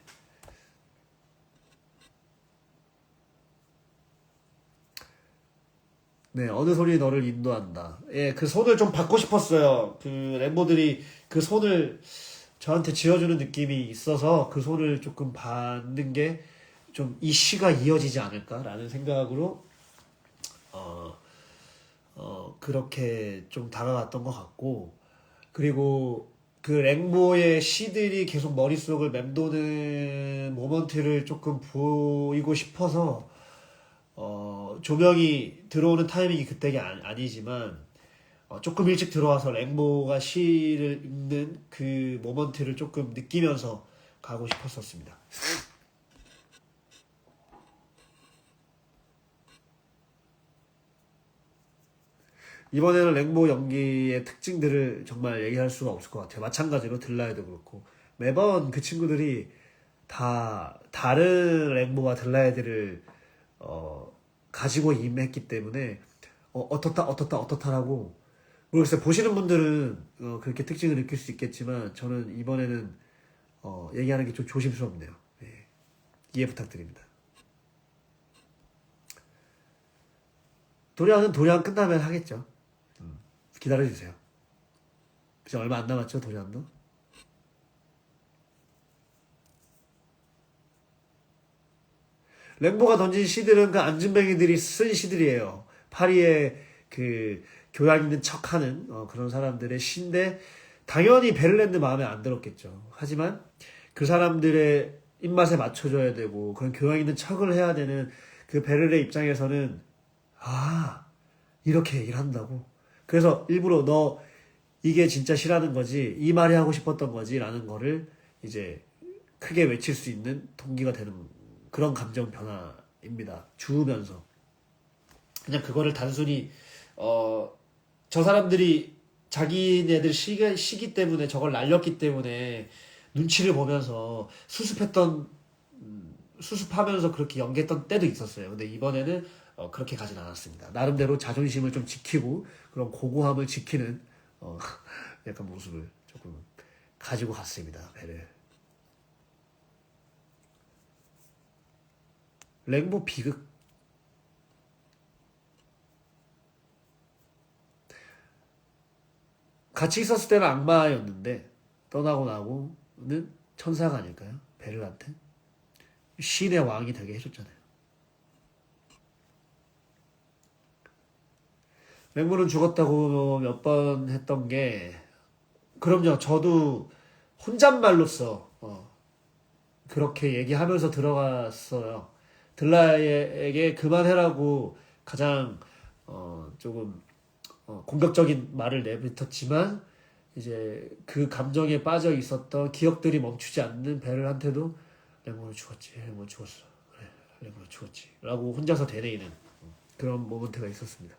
네, 어느 손이 너를 인도한다. 예, 그 손을 좀 받고 싶었어요. 그 멤버들이 그 손을 저한테 쥐어주는 느낌이 있어서 그 손을 조금 받는 게 좀 이 시가 이어지지 않을까라는 생각으로 그렇게 좀 다가갔던 것 같고 그리고 그 랭보의 시들이 계속 머릿속을 맴도는 모먼트를 조금 보이고 싶어서 조명이 들어오는 타이밍이 그때가 아니지만 조금 일찍 들어와서 랭보가 시를 읽는 그 모먼트를 조금 느끼면서 가고 싶었었습니다. 이번에는 랭보 연기의 특징들을 정말 얘기할 수가 없을 것 같아요. 마찬가지로 들라에도 그렇고 매번 그 친구들이 다 다른 랭보와 들라에드를 가지고 임했기 때문에 어떻다라고 모르겠어요. 보시는 분들은 그렇게 특징을 느낄 수 있겠지만 저는 이번에는 얘기하는 게 좀 조심스럽네요. 예. 이해 부탁드립니다. 도리안은 도리안 끝나면 하겠죠. 기다려주세요. 이제 얼마 안 남았죠, 도리안도? 랭보가 던진 시들은 그 안진뱅이들이 쓴 시들이에요. 파리에 그 교양 있는 척하는 그런 사람들의 시인데 당연히 베를랜드 마음에 안 들었겠죠. 하지만 그 사람들의 입맛에 맞춰줘야 되고 그런 교양 있는 척을 해야 되는 그 베를의 입장에서는 이렇게 얘기를 한다고. 그래서 일부러 너 이게 진짜 싫어하는 거지 이 말이 하고 싶었던 거지 라는 거를 이제 크게 외칠 수 있는 동기가 되는 그런 감정 변화입니다. 주우면서 그냥 그거를 단순히 저 사람들이 자기네들 시기 때문에 저걸 날렸기 때문에 눈치를 보면서 수습하면서 그렇게 연기했던 때도 있었어요. 근데 이번에는 그렇게 가진 않았습니다. 나름대로 자존심을 좀 지키고 그런 고고함을 지키는 약간 모습을 조금 가지고 갔습니다. 배를. 랭보 비극. 같이 있었을 때는 악마였는데 떠나고 나고는 천사가 아닐까요? 베를한테 신의 왕이 되게 해줬잖아요. 랭보는 죽었다고 몇 번 했던 게, 그럼요, 저도 혼잣말로써 그렇게 얘기하면서 들어갔어요. 들라에게 그만해라고 가장 조금 공격적인 말을 내뱉었지만, 이제 그 감정에 빠져 있었던 기억들이 멈추지 않는 베를한테도 랭보는 죽었지, 랭보는 죽었어, 그래, 랭보는 죽었지 라고 혼자서 되뇌이는 그런 모먼트가 있었습니다.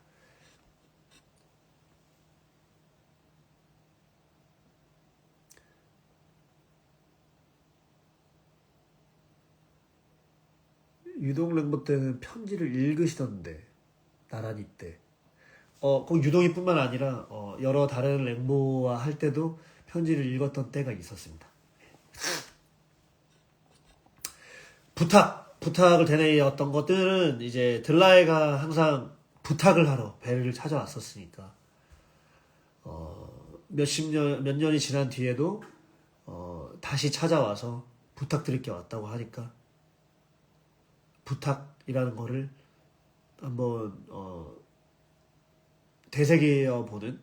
유동 랭보 때는 편지를 읽으시던데, 나란히 때. 꼭 유동이뿐만 아니라 여러 다른 랭보와 할 때도 편지를 읽었던 때가 있었습니다. 부탁을 되뇌었던 것들은 이제 들라에가 항상 부탁을 하러 벨을 찾아왔었으니까 몇 년이 지난 뒤에도 다시 찾아와서 부탁드릴 게 왔다고 하니까 부탁이라는 거를 한번 되새겨보는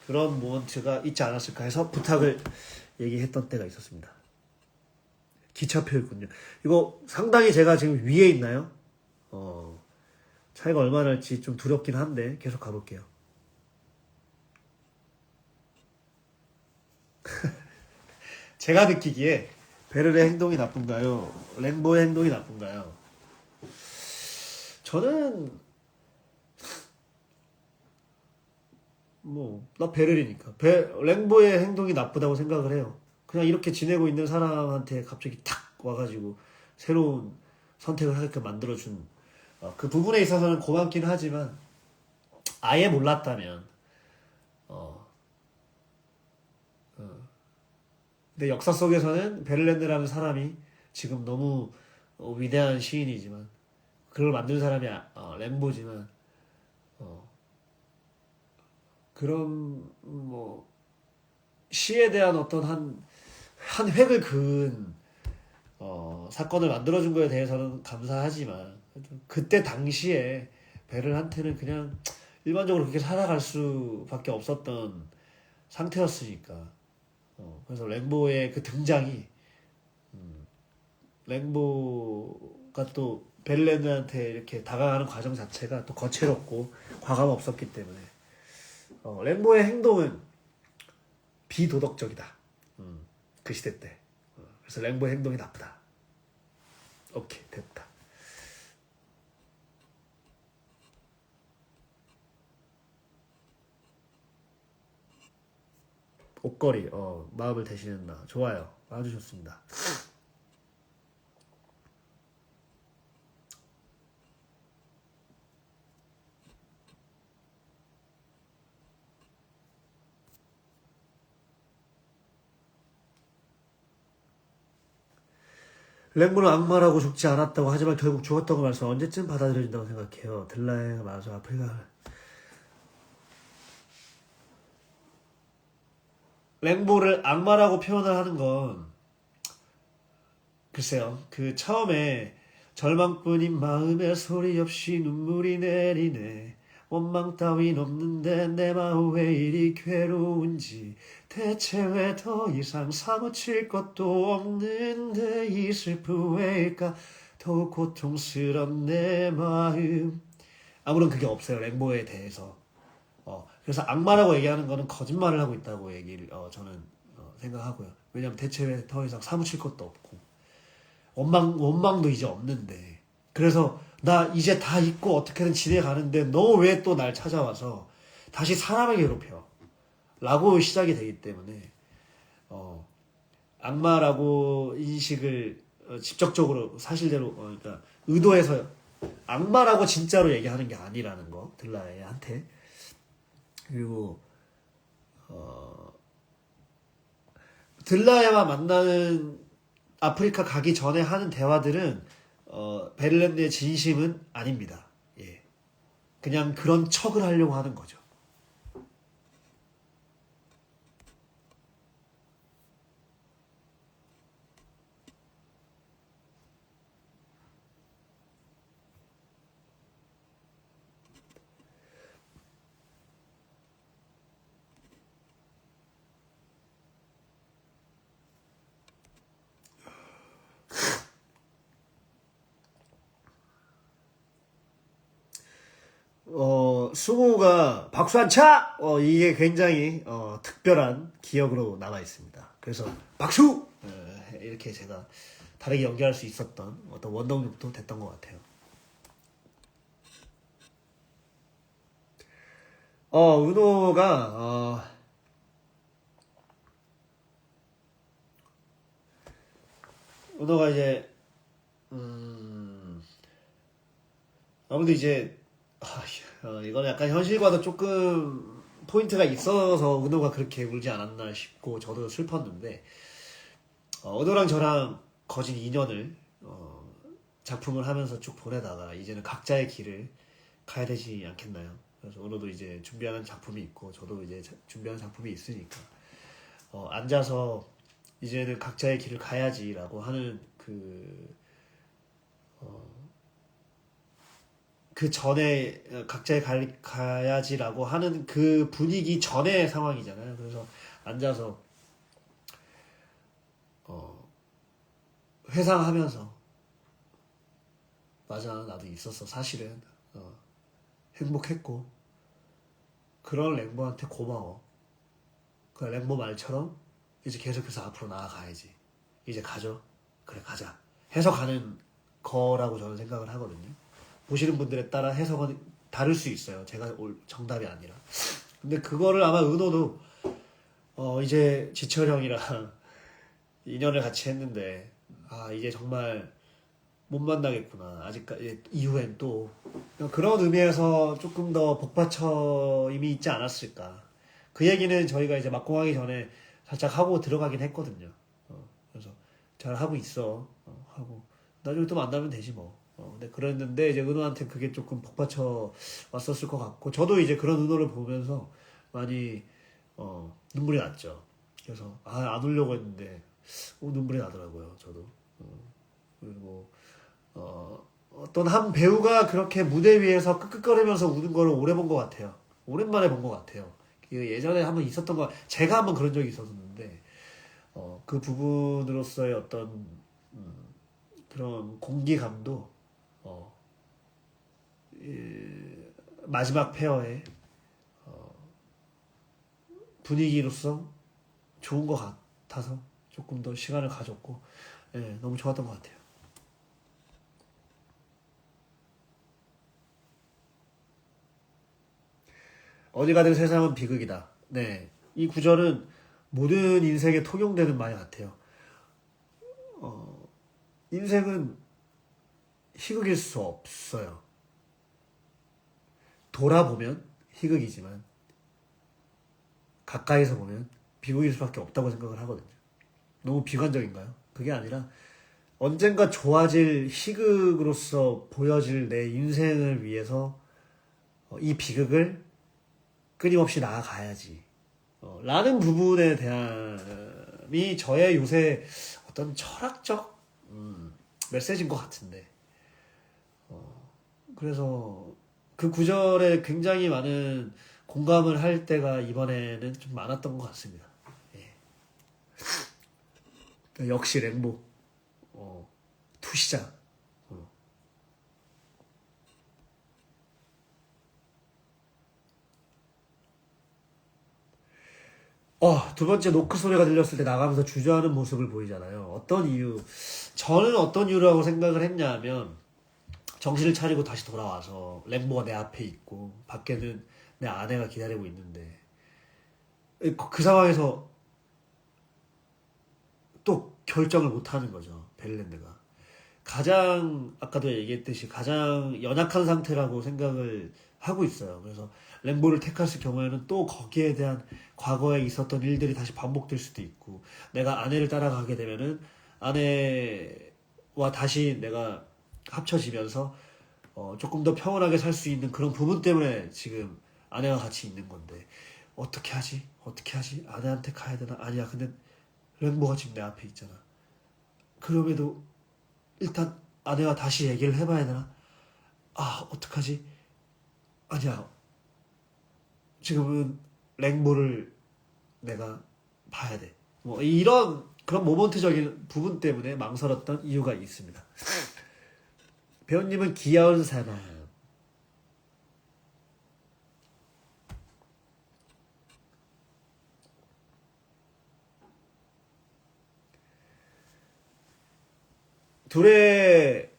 그런 모먼트가 있지 않았을까 해서 부탁을 얘기했던 때가 있었습니다. 기차표였군요. 이거 상당히 제가 지금 위에 있나요? 차이가 얼마나 날지 좀 두렵긴 한데 계속 가볼게요. 제가 느끼기에 베를의 행동이 나쁜가요? 랭보의 행동이 나쁜가요? 저는 나 베를이니까 랭보의 행동이 나쁘다고 생각을 해요. 그냥 이렇게 지내고 있는 사람한테 갑자기 탁 와가지고 새로운 선택을 하게끔 만들어준 그 부분에 있어서는 고맙긴 하지만, 아예 몰랐다면 근데 역사 속에서는 베를렌드라는 사람이 지금 너무 위대한 시인이지만, 그걸 만든 사람이 랭보지만 그런 시에 대한 어떤 한 획을 그은 사건을 만들어준 거에 대해서는 감사하지만, 그때 당시에 베를한테는 그냥 일반적으로 그렇게 살아갈 수밖에 없었던 상태였으니까. 그래서 랭보의 그 등장이, 랭보가 또 베를렌드한테 이렇게 다가가는 과정 자체가 또 거칠었고 과감 없었기 때문에 랭보의 행동은 비도덕적이다. 그 시대 때. 그래서 랭보의 행동이 나쁘다. 오케이, 됐다. 옷걸이, 마음을 대신했나. 좋아요. 아주 좋습니다. 랭보는 악마라고 죽지 않았다고 하지만 결국 죽었다고 말씀, 언제쯤 받아들여진다고 생각해요? 들라에가 말해서 아프리카. 랭보를 악마라고 표현을 하는 건, 글쎄요, 그 처음에 절망뿐인 마음에 소리 없이 눈물이 내리네, 원망 따윈 없는데 내 마음 왜 이리 괴로운지, 대체 왜 더 이상 사무칠 것도 없는데 이 슬픔 왜일까, 더욱 고통스런 내 마음. 아무런 그게 없어요, 랭보에 대해서. 그래서 악마라고 얘기하는 거는 거짓말을 하고 있다고 얘기를 저는 생각하고요. 왜냐면 대체 왜 더 이상 사무칠 것도 없고 원망도 이제 없는데, 그래서 나 이제 다 잊고 어떻게든 지내가는데 너 왜 또 날 찾아와서 다시 사람을 괴롭혀 라고 시작이 되기 때문에 악마라고 인식을 직접적으로 사실대로 그러니까 의도해서 악마라고 진짜로 얘기하는 게 아니라는 거, 들라에한테. 그리고 들라에와 만나는, 아프리카 가기 전에 하는 대화들은 베를렌드의 진심은 아닙니다. 예. 그냥 그런 척을 하려고 하는 거죠. 승우가 박수 한 차! 이게 굉장히 특별한 기억으로 남아 있습니다. 그래서 박수! 이렇게 제가 다르게 연기할 수 있었던 어떤 원동력도 됐던 것 같아요. 은호가 은호가 이제 아무래도 이제 이거는 약간 현실과도 조금 포인트가 있어서 은호가 그렇게 울지 않았나 싶고 저도 슬펐는데 은호랑 저랑 거진 2년을 작품을 하면서 쭉 보내다가 이제는 각자의 길을 가야 되지 않겠나요? 그래서 은호도 이제 준비하는 작품이 있고 저도 이제 준비하는 작품이 있으니까 앉아서 이제는 각자의 길을 가야지라고 하는 그 전에 각자의 가야지라고 하는 그 분위기 전의 상황이잖아요. 그래서 앉아서 회상하면서 맞아 나도 있었어 사실은 행복했고 그런 랭보한테 고마워. 그 랭보 말처럼 이제 계속해서 앞으로 나아가야지. 이제 가죠. 그래 가자. 해서 가는 거라고 저는 생각을 하거든요. 보시는 분들에 따라 해석은 다를 수 있어요. 제가 올 정답이 아니라. 근데 그거를 아마 은호도 이제 지철 형이랑 2년을 같이 했는데 이제 정말 못 만나겠구나. 아직까지 이후엔 또 그런 의미에서 조금 더 복받침이 있지 않았을까. 그 얘기는 저희가 이제 막공하기 전에 살짝 하고 들어가긴 했거든요. 그래서 잘 하고 있어. 하고 나중에 또 만나면 되지 뭐. 근데 그랬는데 이제 은호한테 그게 조금 복받쳐 왔었을 것 같고 저도 이제 그런 은호를 보면서 많이 눈물이 났죠. 그래서 안 울려고 했는데 눈물이 나더라고요. 저도. 그리고 어떤 한 배우가 그렇게 무대 위에서 끄끄거리면서 우는 거를 오래 본 것 같아요. 오랜만에 본 것 같아요. 예전에 한번 있었던 거 제가 한번 그런 적이 있었는데 그 부분으로서의 어떤 그런 공기감도 마지막 페어의 분위기로서 좋은 것 같아서 조금 더 시간을 가졌고 너무 좋았던 것 같아요. 어디 가든 세상은 비극이다. 네, 이 구절은 모든 인생에 통용되는 말 같아요. 인생은 희극일 수 없어요. 돌아보면 희극이지만 가까이서 보면 비극일 수밖에 없다고 생각을 하거든요. 너무 비관적인가요? 그게 아니라 언젠가 좋아질 희극으로서 보여질 내 인생을 위해서 이 비극을 끊임없이 나아가야지 라는 부분에 대한이 저의 요새 어떤 철학적 메시지인 것 같은데 그래서 그 구절에 굉장히 많은 공감을 할 때가 이번에는 좀 많았던 것 같습니다. 역시 랭보 투시장. 두 번째 노크 소리가 들렸을 때 나가면서 주저하는 모습을 보이잖아요. 어떤 이유? 저는 어떤 이유라고 생각을 했냐면 정신을 차리고 다시 돌아와서 랭보가 내 앞에 있고 밖에는 내 아내가 기다리고 있는데 그 상황에서 또 결정을 못하는 거죠. 베를랜드가 가장 아까도 얘기했듯이 가장 연약한 상태라고 생각을 하고 있어요. 그래서 랭보를 택했을 경우에는 또 거기에 대한 과거에 있었던 일들이 다시 반복될 수도 있고 내가 아내를 따라가게 되면은 아내와 다시 내가 합쳐지면서 조금 더 평온하게 살 수 있는 그런 부분 때문에 지금 아내와 같이 있는 건데 어떻게 하지? 어떻게 하지? 아내한테 가야 되나? 아니야. 근데 랭보가 지금 내 앞에 있잖아. 그럼에도 일단 아내와 다시 얘기를 해봐야 되나? 어떡하지? 아니야. 지금은 랭보를 내가 봐야 돼. 뭐 이런 그런 모먼트적인 부분 때문에 망설였던 이유가 있습니다. 배우님은 귀여운 사람. 둘의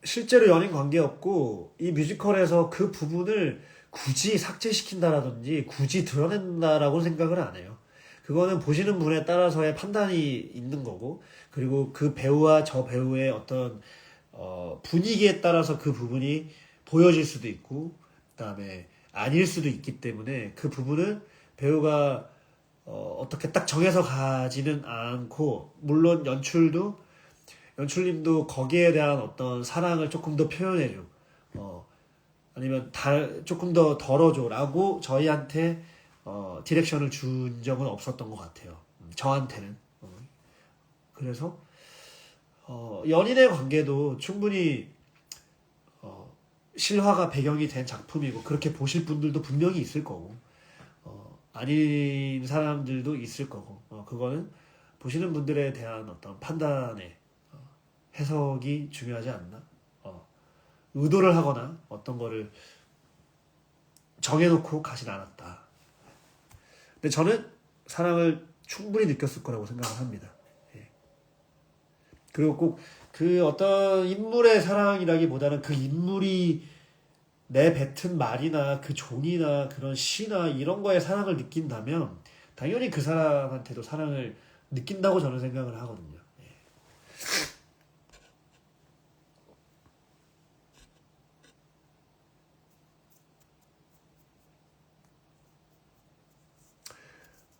실제로 연인 관계였고 이 뮤지컬에서 그 부분을 굳이 삭제시킨다라든지 굳이 드러낸다라고 생각을 안 해요. 그거는 보시는 분에 따라서의 판단이 있는 거고 그리고 그 배우와 저 배우의 어떤 분위기에 따라서 그 부분이 보여질 수도 있고 그다음에 아닐 수도 있기 때문에 그 부분은 배우가 어떻게 딱 정해서 가지는 않고 물론 연출님도 거기에 대한 어떤 사랑을 조금 더 표현해줘. 아니면 조금 더 덜어줘라고 저희한테 디렉션을 준 적은 없었던 것 같아요. 저한테는. 그래서 연인의 관계도 충분히 실화가 배경이 된 작품이고 그렇게 보실 분들도 분명히 있을 거고 아닌 사람들도 있을 거고 그거는 보시는 분들에 대한 어떤 판단의 해석이 중요하지 않나? 의도를 하거나 어떤 거를 정해놓고 가진 않았다. 근데 저는 사랑을 충분히 느꼈을 거라고 생각을 합니다. 예. 그리고 꼭 그 어떤 인물의 사랑이라기보다는 그 인물이 내뱉은 말이나 그 종이나 그런 시나 이런 거에 사랑을 느낀다면 당연히 그 사람한테도 사랑을 느낀다고 저는 생각을 하거든요. 예.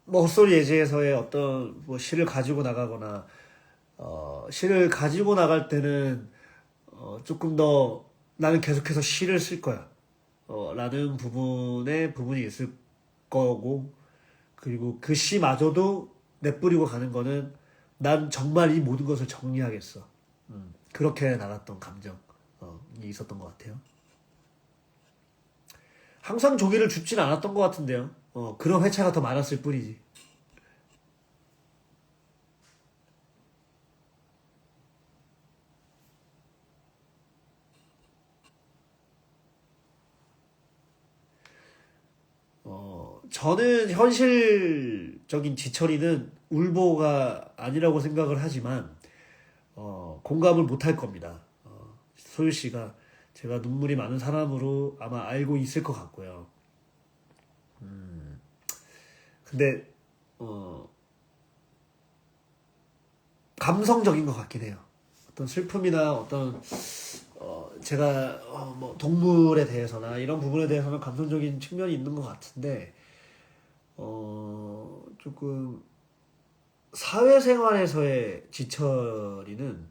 뭐 헛소리 예지에서의 어떤 뭐 시를 가지고 나가거나 시를 가지고 나갈 때는 조금 더 나는 계속해서 시를 쓸 거야 라는 부분이 있을 거고 그리고 그 시마저도 내뿌리고 가는 거는 난 정말 이 모든 것을 정리하겠어 그렇게 나갔던 감정이 있었던 것 같아요. 항상 종이를 줍진 않았던 것 같은데요. 그런 회차가 더 많았을 뿐이지. 저는 현실적인 지철이는 울보가 아니라고 생각을 하지만, 공감을 못할 겁니다. 소유 씨가 제가 눈물이 많은 사람으로 아마 알고 있을 것 같고요. 근데, 어, 감성적인 것 같긴 해요. 어떤 슬픔이나 어떤, 제가, 뭐, 동물에 대해서나 이런 부분에 대해서는 감성적인 측면이 있는 것 같은데, 조금, 사회생활에서의 지철이는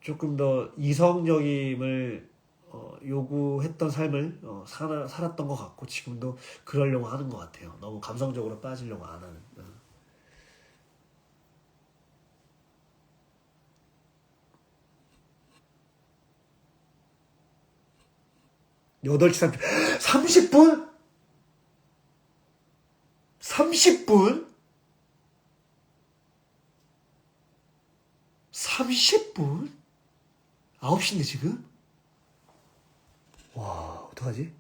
조금 더 이성적임을 요구했던 삶을 살았던 것 같고 지금도 그러려고 하는 것 같아요. 너무 감성적으로 빠지려고 안 하는. 8시 30분? 30분? 30분? 9시인데 지금? 와, 어떡하지?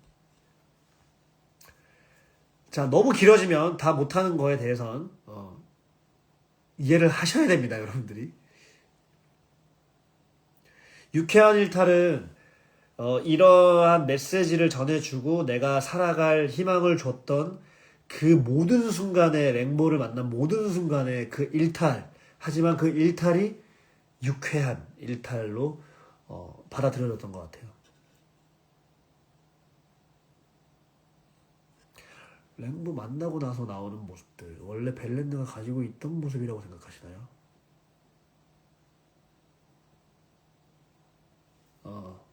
자, 너무 길어지면 다 못하는 거에 대해선 이해를 하셔야 됩니다, 여러분들이. 유쾌한 일탈은 이러한 메시지를 전해주고 내가 살아갈 희망을 줬던 그 모든 순간에 랭보를 만난 모든 순간에 그 일탈 하지만 그 일탈이 유쾌한 일탈로 받아들여졌던 것 같아요. 랭보 만나고 나서 나오는 모습들 원래 벨랜드가 가지고 있던 모습이라고 생각하시나요? 어,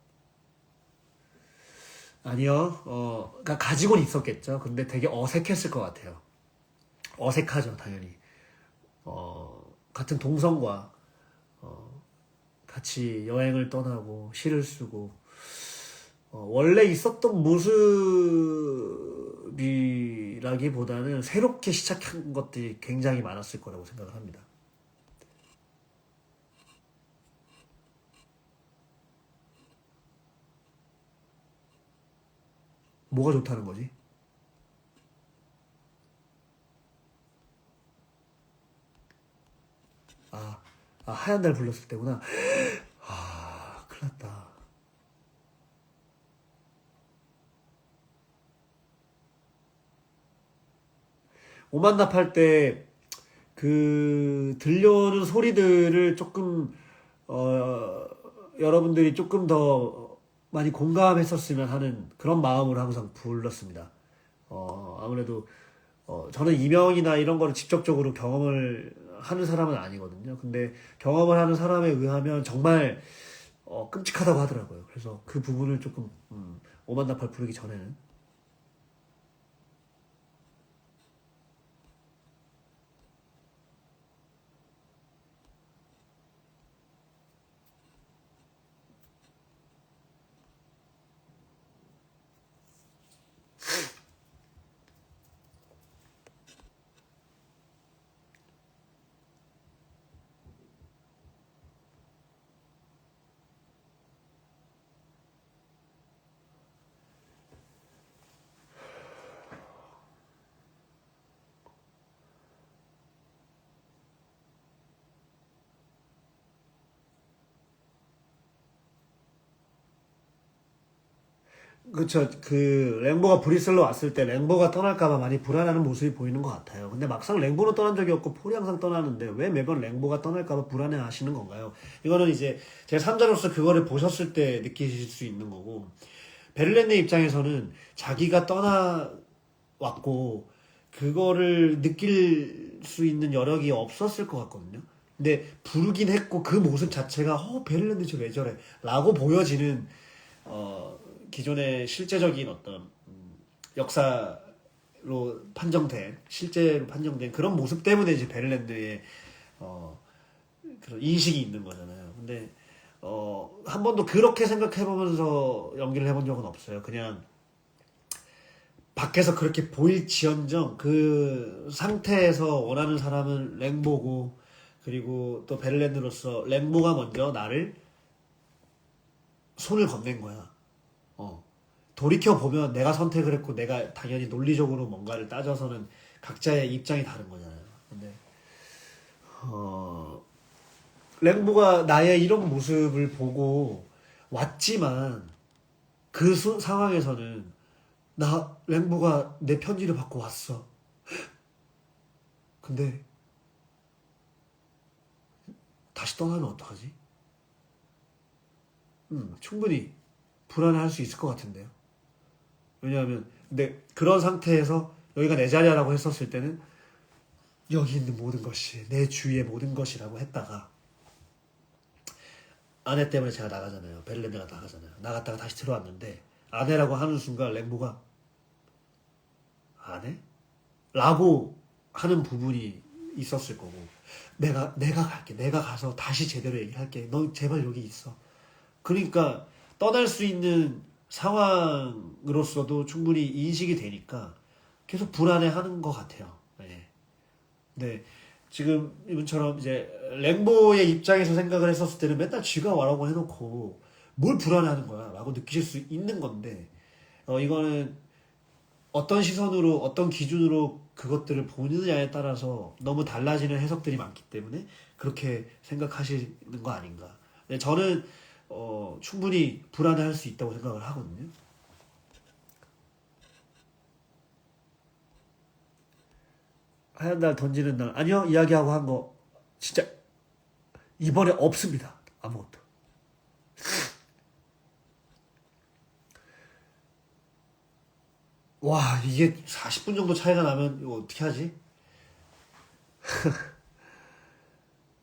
아니요. 그러니까 가지고는 있었겠죠. 근데 되게 어색했을 것 같아요. 어색하죠, 당연히. 같은 동성과 같이 여행을 떠나고 시를 쓰고 원래 있었던 모습이라기보다는 새롭게 시작한 것들이 굉장히 많았을 거라고 생각을 합니다. 뭐가 좋다는 거지? 아, 아, 하얀 달 불렀을 때구나. 아, 큰일 났다. 오만납 할 때 그 들려오는 소리들을 조금 여러분들이 조금 더 많이 공감했었으면 하는 그런 마음으로 항상 불렀습니다. 아무래도 저는 이명이나 이런 거를 직접적으로 경험을 하는 사람은 아니거든요. 근데 경험을 하는 사람에 의하면 정말 끔찍하다고 하더라고요. 그래서 그 부분을 조금 오만나팔 부르기 전에는 그쵸. 그 랭보가 브리슬로 왔을 때 랭보가 떠날까봐 많이 불안해하는 모습이 보이는 것 같아요. 근데 막상 랭보는 떠난 적이 없고 폴이 항상 떠나는데 왜 매번 랭보가 떠날까봐 불안해하시는 건가요? 이거는 이제 제 3자로서 그거를 보셨을 때 느끼실 수 있는 거고, 베를렌의 입장에서는 자기가 떠나왔고 그거를 느낄 수 있는 여력이 없었을 것 같거든요. 근데 부르긴 했고 그 모습 자체가 베를렌드 저 왜 저래 라고 보여지는 어, 기존의 실제적인 어떤 역사로 판정된 실제로 판정된 그런 모습 때문에 이제 베를랜드의 어, 그런 인식이 있는 거잖아요. 근데 한 번도 그렇게 생각해보면서 연기를 해본 적은 없어요. 그냥 밖에서 그렇게 보일지언정 그 상태에서 원하는 사람은 랭보고, 그리고 또 베를랜드로서 랭보가 먼저 나를 손을 건넨 거야. 어. 돌이켜 보면 내가 선택을 했고 내가 당연히 논리적으로 뭔가를 따져서는 각자의 입장이 다른 거잖아요. 근데 어, 랭보가 나의 이런 모습을 보고 왔지만 그 상황에서는 나 랭보가 내 편지를 받고 왔어. 근데 다시 떠나면 어떡하지? 충분히 불안해할 수 있을 것 같은데요. 왜냐하면 근데 그런 상태에서 여기가 내 자리라고 했었을 때는 여기 있는 모든 것이 내 주위의 모든 것이라고 했다가 아내 때문에 제가 나가잖아요. 베를린드가 나가잖아요. 나갔다가 다시 들어왔는데 아내라고 하는 순간 랭보가 아내? 라고 하는 부분이 있었을 거고, 내가 갈게. 내가 가서 다시 제대로 얘기할게. 너 제발 여기 있어. 그러니까 떠날 수 있는 상황으로서도 충분히 인식이 되니까 계속 불안해하는 것 같아요. 네. 네. 지금 이분처럼 이제 랭보의 입장에서 생각을 했었을 때는 맨날 쥐가 와라고 해놓고 뭘 불안해하는 거야 라고 느끼실 수 있는 건데, 이거는 어떤 시선으로 어떤 기준으로 그것들을 보느냐에 따라서 너무 달라지는 해석들이 많기 때문에 그렇게 생각하시는 거 아닌가. 네, 저는 충분히 불안해할 수 있다고 생각을 하거든요. 하얀 날 던지는 날 아니요 이야기하고 한 거 진짜 이번에 없습니다. 아무것도. 와, 이게 40분 정도 차이가 나면 이거 어떻게 하지?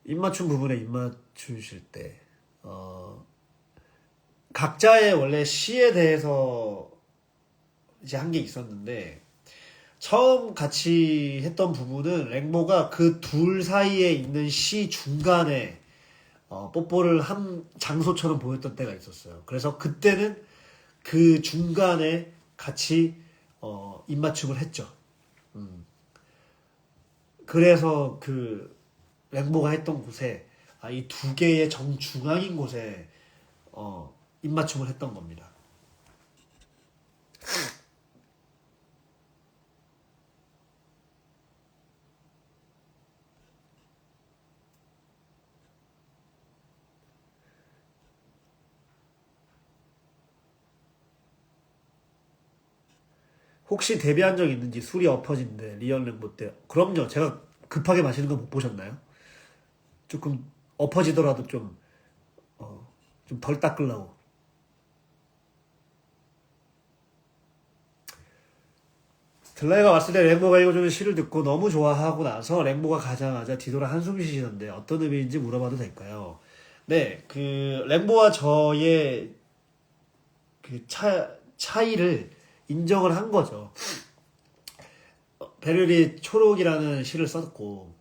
입맞춤 부분에 입맞추실 때 각자의 원래 시에 대해서 이제 한 게 있었는데, 처음 같이 했던 부분은 랭모가 그 둘 사이에 있는 시 중간에 뽀뽀를 한 장소처럼 보였던 때가 있었어요. 그래서 그때는 그 중간에 같이 입맞춤을 했죠. 음. 그래서 그 랭모가 했던 곳에, 이 두 개의 정중앙인 곳에 입맞춤을 했던 겁니다. 혹시 데뷔한 적 있는지 술이 엎어진데 리얼 랭보 때. 그럼요. 제가 급하게 마시는 거 못 보셨나요? 조금 엎어지더라도 좀 덜 닦으려고. 들라이가 왔을 때 랭보가 읽어주는 시를 듣고 너무 좋아하고 나서 랭보가 가자마자 뒤돌아 한숨 쉬시던데 어떤 의미인지 물어봐도 될까요? 네, 그 랭보와 저의 그 차이를 인정을 한 거죠. 베를이 초록이라는 시를 썼고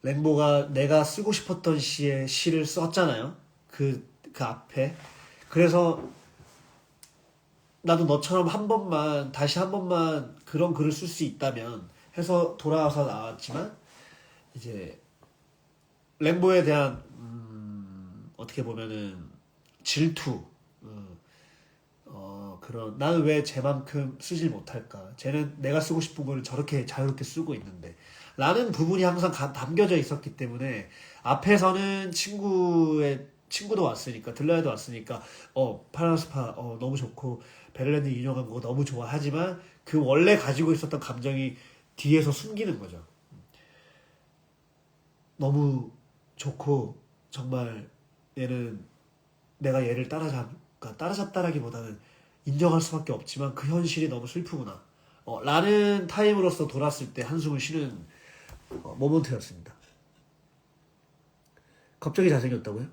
랭보가 내가 쓰고 싶었던 시를 썼잖아요. 그 앞에. 그래서 나도 너처럼 한 번만, 다시 한 번만 그런 글을 쓸 수 있다면 해서 돌아와서 나왔지만, 이제, 랭보에 대한, 어떻게 보면은, 질투, 그런, 나는 왜 쟤만큼 쓰질 못할까? 쟤는 내가 쓰고 싶은 걸 저렇게 자유롭게 쓰고 있는데. 라는 부분이 항상 담겨져 있었기 때문에, 앞에서는 친구도 왔으니까, 들라야도 왔으니까, 파라스파, 너무 좋고, 베를린드 인용한 거 너무 좋아하지만, 그 원래 가지고 있었던 감정이 뒤에서 숨기는 거죠. 너무 좋고, 정말 얘는 내가 얘를 따라잡다라기보다는 인정할 수밖에 없지만 그 현실이 너무 슬프구나. 라는 타임으로서 돌았을 때 한숨을 쉬는 모먼트였습니다. 갑자기 잘생겼다고요?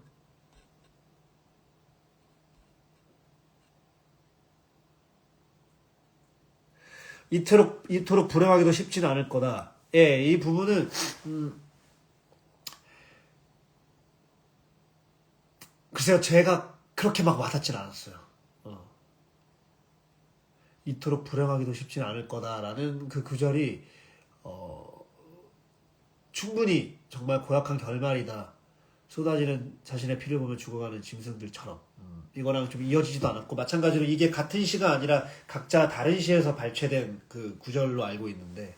이토록 불행하기도 쉽지는 않을 거다. 예, 이 부분은 글쎄요, 제가 그렇게 막 와닿진 않았어요. 어, 이토록 불행하기도 쉽지는 않을 거다라는 그 구절이 어, 충분히 정말 고약한 결말이다. 쏟아지는 자신의 피를 보며 죽어가는 짐승들처럼. 이거랑 좀 이어지지도 않았고 마찬가지로 이게 같은 시가 아니라 각자 다른 시에서 발췌된 그 구절로 알고 있는데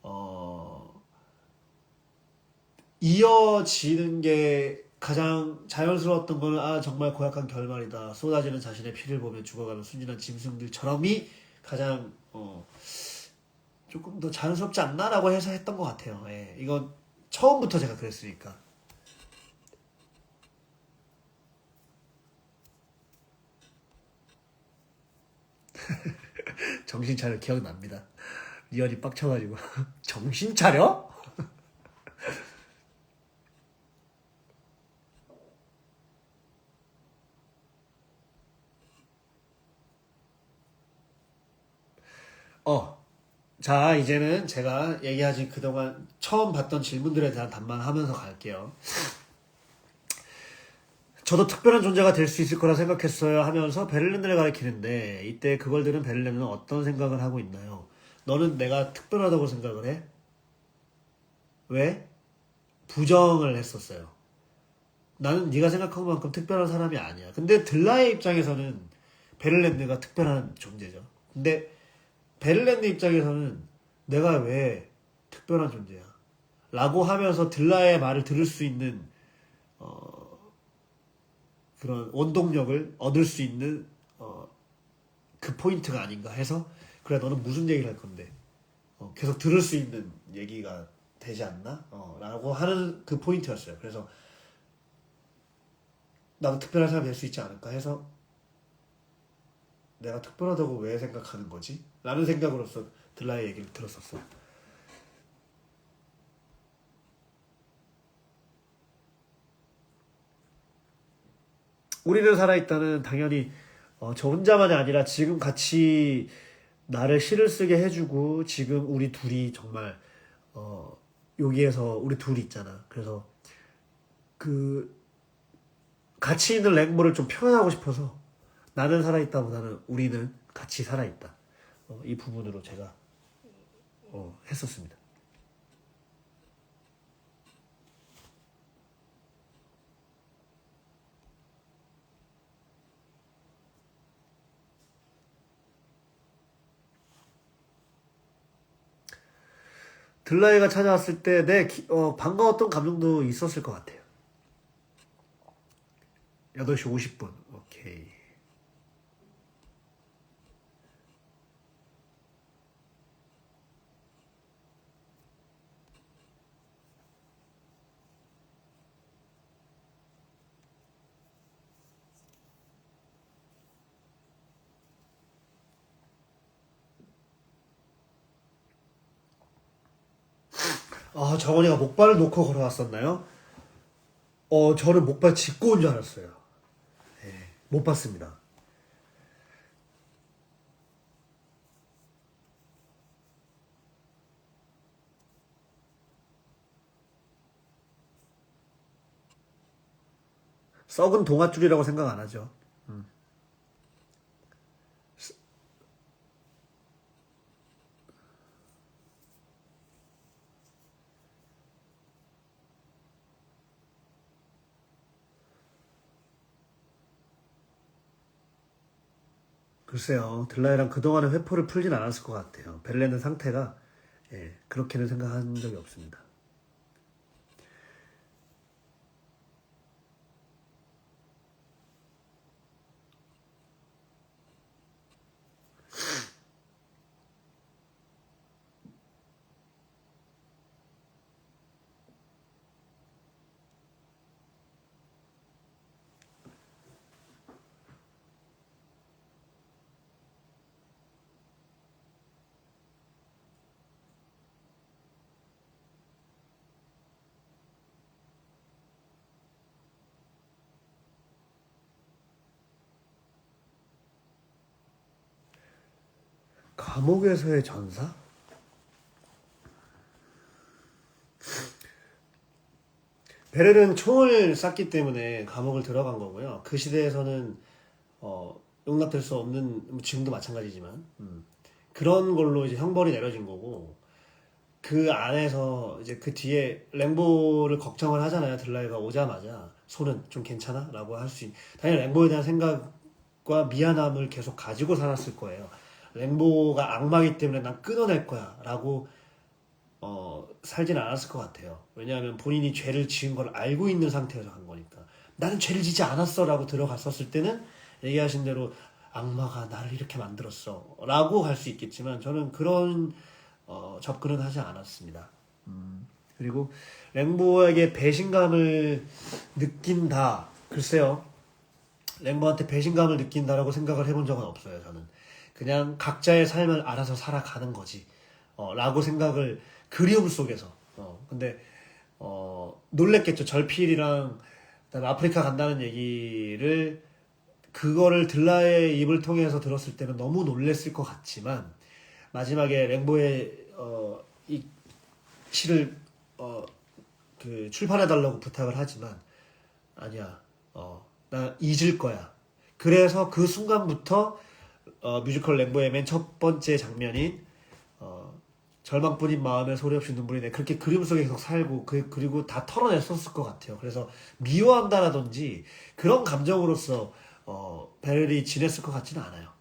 어, 이어지는 게 가장 자연스러웠던 거는 정말 고약한 결말이다. 쏟아지는 자신의 피를 보며 죽어가는 순진한 짐승들처럼이 가장 조금 더 자연스럽지 않나라고 해서 했던 것 같아요. 예, 이건 처음부터 제가 그랬으니까. 정신 차려 기억납니다. 리얼이 빡쳐가지고 정신 차려? 자 이제는 제가 얘기하신 그동안 처음 봤던 질문들에 대한 답만하면서 갈게요. 저도 특별한 존재가 될 수 있을 거라 생각했어요 하면서 베를린을 가리키는데 이때 그걸 들은 베를린은 어떤 생각을 하고 있나요? 너는 내가 특별하다고 생각을 해? 왜? 부정을 했었어요. 나는 네가 생각한 만큼 특별한 사람이 아니야. 근데 들라의 입장에서는 베를렌드가 특별한 존재죠. 근데 베를렌드 입장에서는 내가 왜 특별한 존재야? 라고 하면서 들라의 말을 들을 수 있는 그런 원동력을 얻을 수 있는 그 포인트가 아닌가 해서 그래 너는 무슨 얘기를 할 건데 계속 들을 수 있는 얘기가 되지 않나? 라고 하는 그 포인트였어요. 그래서 나도 특별한 사람이 될 수 있지 않을까 해서 내가 특별하다고 왜 생각하는 거지? 라는 생각으로서 들라의 얘기를 들었었어. 우리는 살아있다는 당연히 저 혼자만이 아니라 지금 같이 나를 시를 쓰게 해주고 지금 우리 둘이 정말 여기에서 우리 둘이 있잖아. 그래서 그 같이 있는 랭보를 좀 표현하고 싶어서 나는 살아있다보다는 우리는 같이 살아있다. 이 부분으로 제가 했었습니다. 들라이가 찾아왔을 때 반가웠던 감정도 있었을 것 같아요. 8시 50분. 오케이. 아, 정원이가 목발을 놓고 걸어왔었나요? 저는 목발 짚고 온 줄 알았어요. 못 봤습니다. 썩은 동아줄이라고 생각 안 하죠. 글쎄요, 들라이랑 그동안의 회포를 풀진 않았을 것 같아요. 벨레는 상태가 그렇게는 생각한 적이 없습니다. 감옥에서의 전사? 베렐은 총을 쐈기 때문에 감옥을 들어간 거고요. 그 시대에서는 용납될 수 없는, 뭐 지금도 마찬가지지만 그런 걸로 이제 형벌이 내려진 거고, 그 안에서 이제 그 뒤에 랭보를 걱정을 하잖아요. 들라이가 오자마자 손은 좀 괜찮아? 라고 할 수 있는, 당연히 랭보에 대한 생각과 미안함을 계속 가지고 살았을 거예요. 랭보가 악마이기 때문에 난 끊어낼 거야 라고 살진 않았을 것 같아요. 왜냐하면 본인이 죄를 지은 걸 알고 있는 상태에서 간 거니까. 나는 죄를 지지 않았어 라고 들어갔었을 때는 얘기하신 대로 악마가 나를 이렇게 만들었어 라고 할 수 있겠지만, 저는 그런 접근은 하지 않았습니다. 그리고 랭보에게 배신감을 느낀다. 글쎄요. 랭보한테 배신감을 느낀다라고 생각을 해본 적은 없어요. 저는 그냥 각자의 삶을 알아서 살아가는 거지 라고 생각을, 그리움 속에서. 근데 놀랬겠죠. 절필이랑 그다음에 아프리카 간다는 얘기를, 그거를 들라의 입을 통해서 들었을 때는 너무 놀랬을 것 같지만, 마지막에 랭보의 이 시를 그 출판해달라고 부탁을 하지만, 아니야, 나 잊을 거야. 그래서 그 순간부터 뮤지컬 랭보의 맨 첫 번째 장면인 절망뿐인 마음에 소리 없이 눈물이 내, 그렇게 그림 속에 계속 살고 그리고 다 털어냈었을 것 같아요. 그래서 미워한다라든지 그런 감정으로서 베렐이 지냈을 것 같지는 않아요.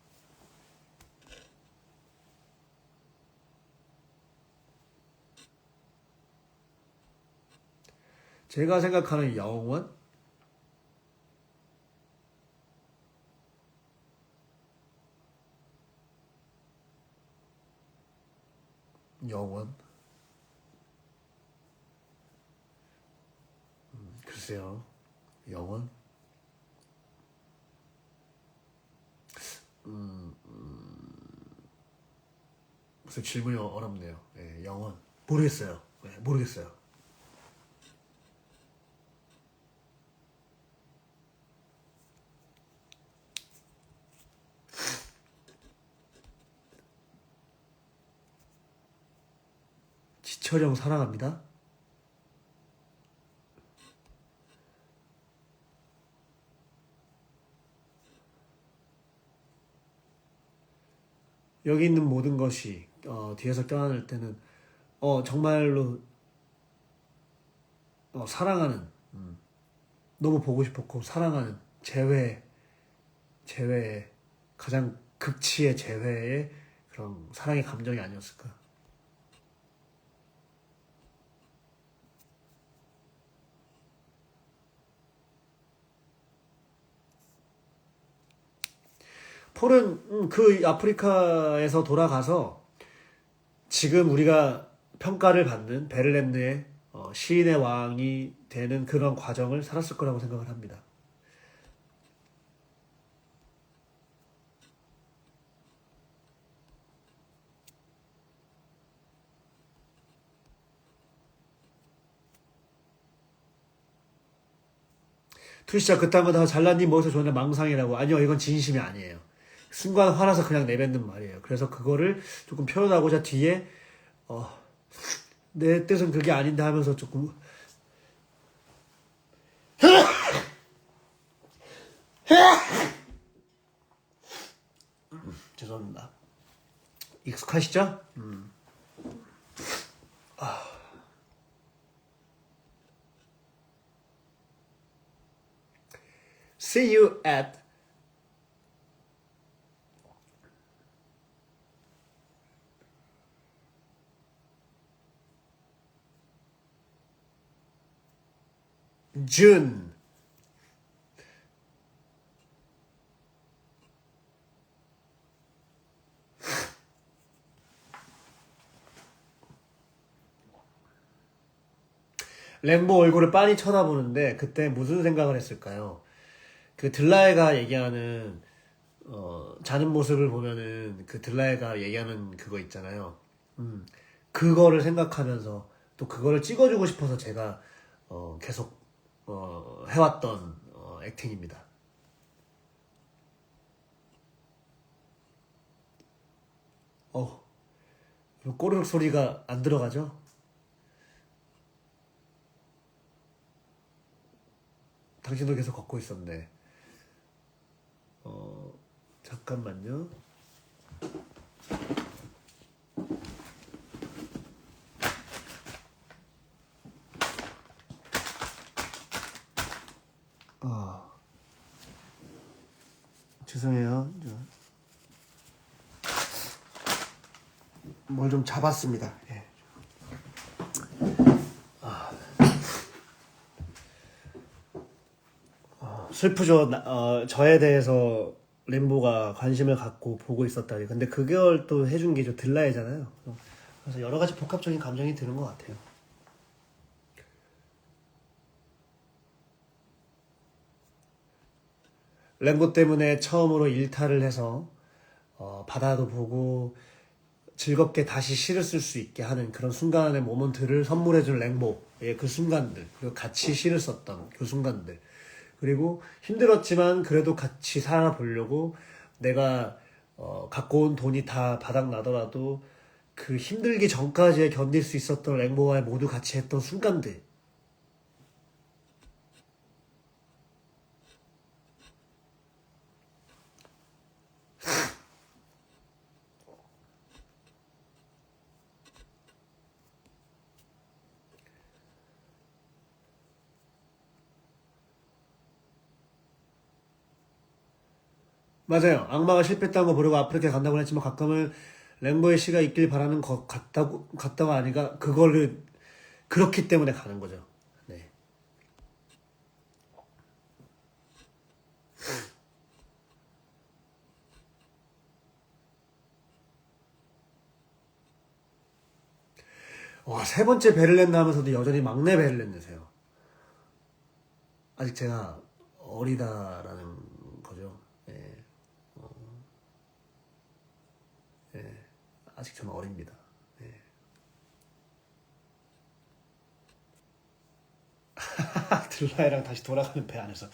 제가 생각하는 영원? 영원? 글쎄요. 영원? 무슨 질문이 어렵네요. 영원. 모르겠어요. 모르겠어요. 지철형 사랑합니다. 여기 있는 모든 것이 뒤에서 껴안을 때는 정말로 사랑하는, 너무 보고 싶었고 사랑하는 재회의 가장 극치의 재회의 그런 사랑의 감정이 아니었을까. 폴은 그 아프리카에서 돌아가서 지금 우리가 평가를 받는 베를렘드의 시인의 왕이 되는 그런 과정을 살았을 거라고 생각을 합니다. 투시자 그딴 거 다 잘난님 뭐해서 좋은데 망상이라고. 아니요, 이건 진심이 아니에요. 순간 화나서 그냥 내뱉는 말이에요. 그래서 그거를 조금 표현하고자 뒤에 내 뜻은 그게 아닌데 하면서 조금 죄송합니다. 익숙하시죠? See you at June. 랭보 얼굴을 빤히 쳐다보는데 그때 무슨 생각을 했을까요? 그 들라에가 얘기하는 자는 모습을 보면은 그 들라에가 얘기하는 그거 있잖아요. 그거를 생각하면서 또 그거를 찍어주고 싶어서 제가 계속 해왔던 액팅입니다. 꼬르륵 소리가 안 들어가죠? 당신도 계속 걷고 있었네. 잠깐만요. 죄송해요. 뭘 좀 잡았습니다. 예. 슬프죠. 저에 대해서 램보가 관심을 갖고 보고 있었다니. 근데 그걸 또 해준 게 저 들라이잖아요. 그래서 여러 가지 복합적인 감정이 드는 것 같아요. 램보 때문에 처음으로 일탈을 해서 바다도 보고 즐겁게 다시 시를 쓸 수 있게 하는 그런 순간의 모먼트를 선물해준 랭보의 그 순간들, 그리고 같이 시를 썼던 그 순간들, 그리고 힘들었지만 그래도 같이 살아보려고 내가 갖고 온 돈이 다 바닥 나더라도 그 힘들기 전까지 견딜 수 있었던 랭보와 모두 같이 했던 순간들. 맞아요. 악마가 실패했다는 거 보려고 아프리카에 간다고 했지만 가끔은 랭보의 시가 있길 바라는 것 같다가 아니가 그거를 그렇기 때문에 가는 거죠. 네. 와, 세 번째 베를렌 하면서도 여전히 막내 베를렌 내세요. 아직 제가 어리다라는 거죠. 예. 아직 저는 어립니다. 예. 들라이랑 다시 돌아가는 배 안에서.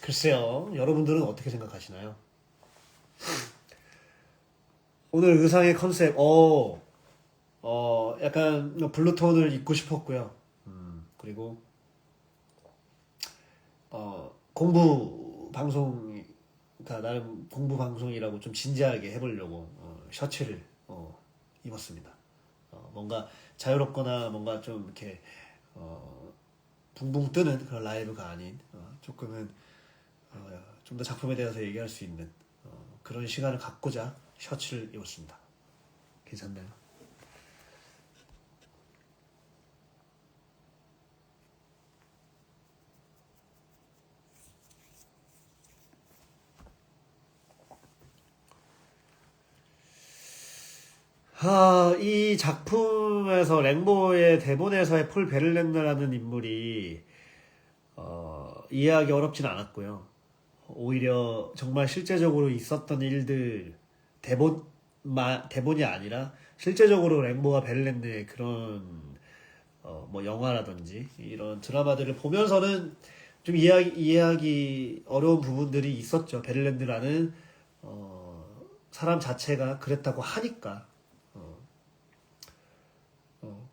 글쎄요, 여러분들은 어떻게 생각하시나요? 오늘 의상의 컨셉, 약간 블루톤을 입고 싶었고요. 그리고 공부 방송, 그러니까 나름 공부 방송이라고 좀 진지하게 해보려고 셔츠를 입었습니다. 뭔가 자유롭거나 뭔가 좀 이렇게 붕붕 뜨는 그런 라이브가 아닌 조금은 좀 더 작품에 대해서 얘기할 수 있는 그런 시간을 갖고자 셔츠를 입었습니다. 괜찮나요? 이 작품에서 랭보의 대본에서의 폴 베를렌느라는 인물이 이해하기 어렵진 않았고요. 오히려 정말 실제적으로 있었던 일들, 대본이 아니라 실제적으로 랭보와 베를렌느의 그런 뭐 영화라든지 이런 드라마들을 보면서는 좀 이해하기 어려운 부분들이 있었죠. 베를렌드라는 사람 자체가 그랬다고 하니까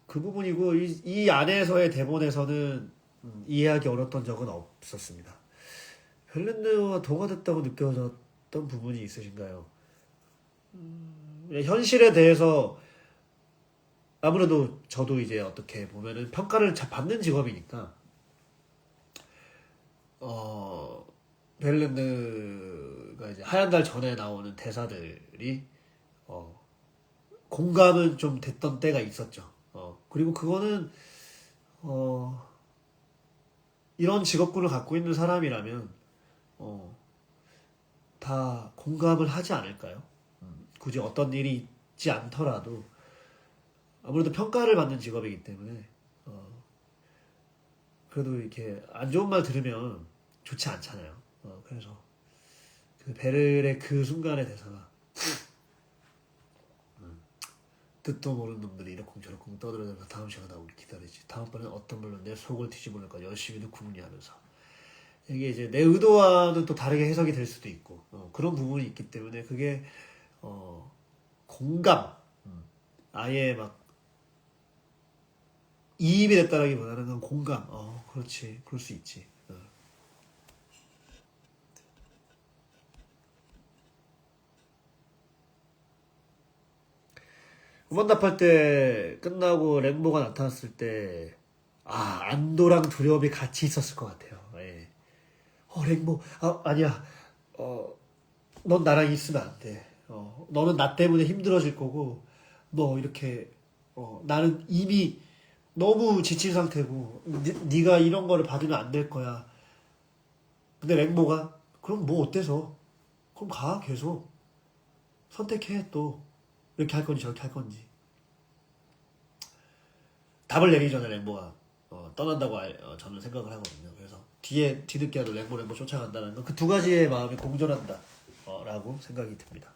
그 부분이고 이 안에서의 대본에서는 이해하기 어려웠던 적은 없었습니다. 베를렌드와 동화됐다고 느껴졌던 부분이 있으신가요? 현실에 대해서 아무래도 저도 이제 어떻게 보면은 평가를 잘 받는 직업이니까 베를렌드가 이제 하얀 달 전에 나오는 대사들이 어, 공감은 좀 됐던 때가 있었죠. 그리고 그거는 어, 이런 직업군을 갖고 있는 사람이라면 어, 다 공감을 하지 않을까요? 굳이 어떤 일이 있지 않더라도 아무래도 평가를 받는 직업이기 때문에 그래도 이렇게 안 좋은 말 들으면 좋지 않잖아요. 그래서 그 베를의 그 순간의 대사가 뜻도 모르는 놈들이 이러쿵저러쿵 떠들어대면서 다음 시간 나오길 기다리지. 다음번엔 어떤 말로 내 속을 뒤집어낼까 열심히 듣고 묵니 하면서 이게 이제 내 의도와는 또 다르게 해석이 될 수도 있고 그런 부분이 있기 때문에 그게 공감 아예 막 이입이 됐다라기보다는 그냥 공감 그렇지 그럴 수 있지. 후반답할 때 끝나고 랭보가 나타났을 때 안도랑 두려움이 같이 있었을 것 같아요. 예. 랭보 아니야. 넌 나랑 있으면 안 돼. 너는 나 때문에 힘들어질 거고 너 이렇게 나는 이미 너무 지친 상태고 네가 이런 거를 받으면 안 될 거야. 근데 랭보가 그럼 뭐 어때서? 그럼 가 계속 선택해 또 이렇게 할 건지 저렇게 할 건지 답을 내기 전에 랭보가 떠난다고 저는 생각을 하거든요. 그래서 뒤늦게라도 랭보 쫓아간다는 건 그 두 가지의 마음이 공존한다 라고 생각이 듭니다.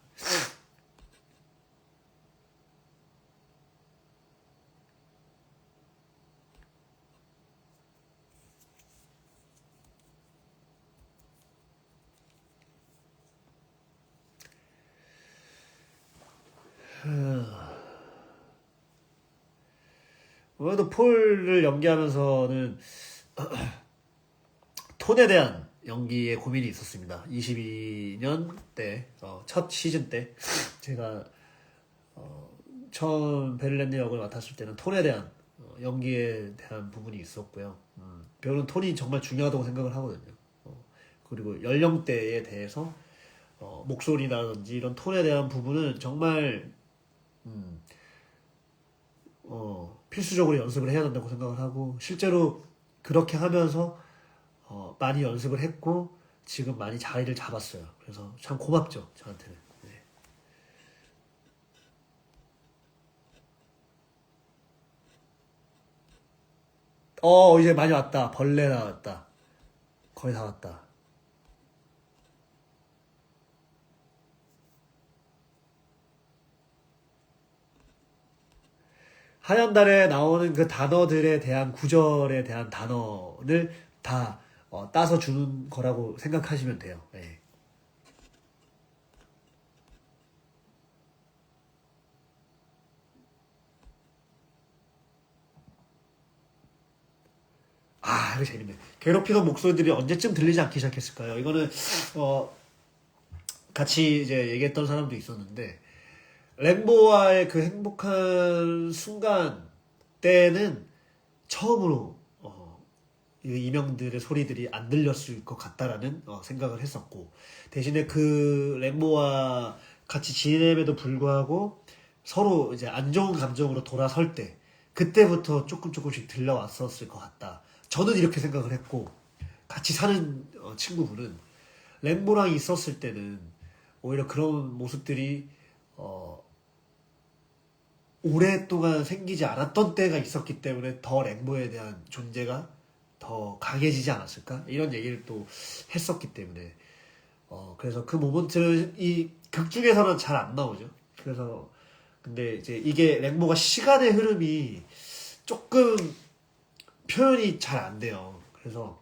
아무래도 폴을 연기하면서는 톤에 대한 연기에 고민이 있었습니다. 22년 때, 첫 시즌 때 제가 처음 베를렌드 역을 맡았을 때는 톤에 대한 연기에 대한 부분이 있었고요. 배우는 톤이 정말 중요하다고 생각을 하거든요. 그리고 연령대에 대해서 목소리라든지 이런 톤에 대한 부분은 정말 필수적으로 연습을 해야 된다고 생각을 하고 실제로 그렇게 하면서 많이 연습을 했고 지금 많이 자리를 잡았어요. 그래서 참 고맙죠 저한테는. 네. 이제 많이 왔다. 벌레 나왔다. 거의 다 왔다. 하얀 달에 나오는 그 단어들에 대한 구절에 대한 단어를 다 따서 주는 거라고 생각하시면 돼요. 네. 이거 재밌네. 괴롭히던 목소리들이 언제쯤 들리지 않기 시작했을까요? 이거는 같이 이제 얘기했던 사람도 있었는데 램보와의 그 행복한 순간 때는 처음으로 이 이명들의 소리들이 안 들렸을 것 같다라는 생각을 했었고 대신에 그 램보와 같이 지냄에도 불구하고 서로 이제 안 좋은 감정으로 돌아설 때 그때부터 조금씩 들려왔었을 것 같다. 저는 이렇게 생각을 했고 같이 사는 친구분은 램보랑 있었을 때는 오히려 그런 모습들이 오랫동안 생기지 않았던 때가 있었기 때문에 더 랭보에 대한 존재가 더 강해지지 않았을까? 이런 얘기를 또 했었기 때문에 그래서 그 모먼트는 이 극 중에서는 잘 안 나오죠. 그래서 근데 이제 이게 랭보가 시간의 흐름이 조금 표현이 잘 안 돼요. 그래서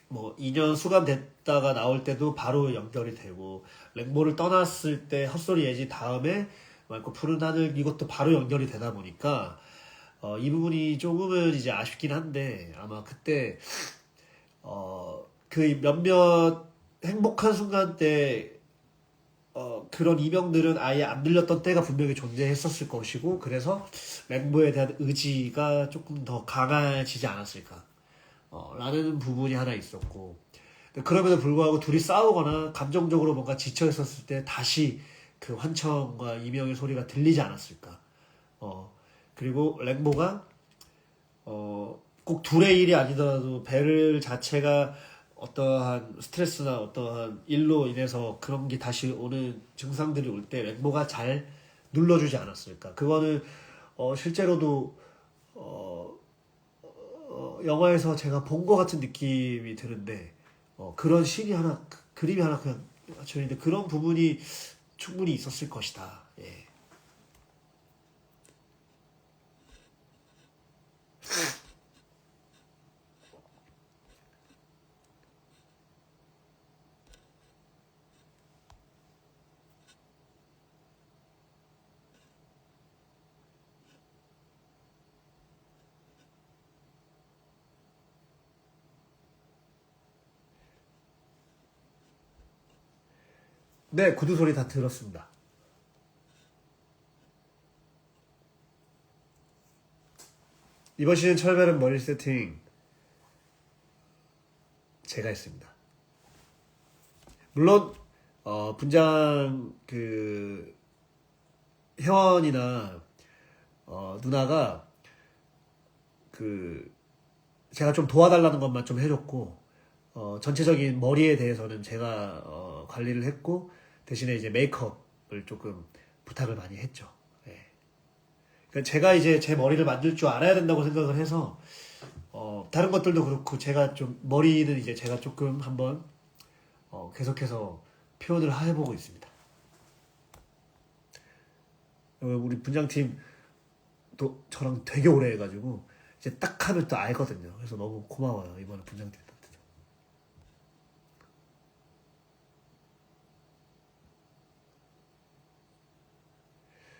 뭐 2년 수감됐다가 나올 때도 바로 연결이 되고, 랭모를 떠났을 때 헛소리 예지 다음에 맑고 푸른 하늘 이것도 바로 연결이 되다 보니까 이 부분이 조금은 이제 아쉽긴 한데, 아마 그때 그 몇몇 행복한 순간 때 그런 이명들은 아예 안 들렸던 때가 분명히 존재했었을 것이고, 그래서 랭보에 대한 의지가 조금 더 강해지지 않았을까 라는 부분이 하나 있었고, 그럼에도 불구하고 둘이 싸우거나 감정적으로 뭔가 지쳐 있었을 때 다시 그 환청과 이명의 소리가 들리지 않았을까. 그리고 랭보가 꼭 둘의 일이 아니더라도 벨 자체가 어떠한 스트레스나 어떠한 일로 인해서 그런 게 다시 오는 증상들이 올 때 랭보가 잘 눌러주지 않았을까. 그거는 실제로도 영화에서 제가 본 것 같은 느낌이 드는데, 그런 씬이 하나, 그림이 하나 그냥 맞춰있는데 그런 부분이 충분히 있었을 것이다. 예. 네, 구두 소리 다 들었습니다. 이번 시즌 철별은 머리 세팅 제가 했습니다. 물론 분장 그 회원이나 누나가 그 제가 좀 도와달라는 것만 좀 해줬고, 전체적인 머리에 대해서는 제가 관리를 했고, 대신에 이제 메이크업을 조금 부탁을 많이 했죠. 예. 그러니까 제가 이제 제 머리를 만들 줄 알아야 된다고 생각을 해서 다른 것들도 그렇고, 제가 좀 머리는 이제 제가 조금 한번 계속해서 표현을 해보고 있습니다. 우리 분장팀 또 저랑 되게 오래 해가지고 이제 딱 하면 또 알거든요. 그래서 너무 고마워요, 이번에 분장팀한테도.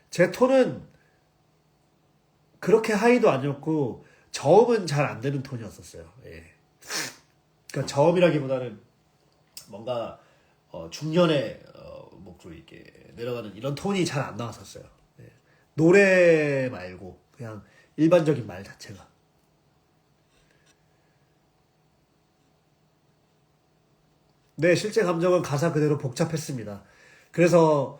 제 톤은 그렇게 하이도 아니었고 저음은 잘 안 되는 톤이었었어요. 예. 그러니까 저음이라기보다는 뭔가 중년의 목소리 이렇게 내려가는 이런 톤이 잘 안 나왔었어요. 예. 노래 말고 그냥 일반적인 말 자체가. 네, 실제 감정은 가사 그대로 복잡했습니다. 그래서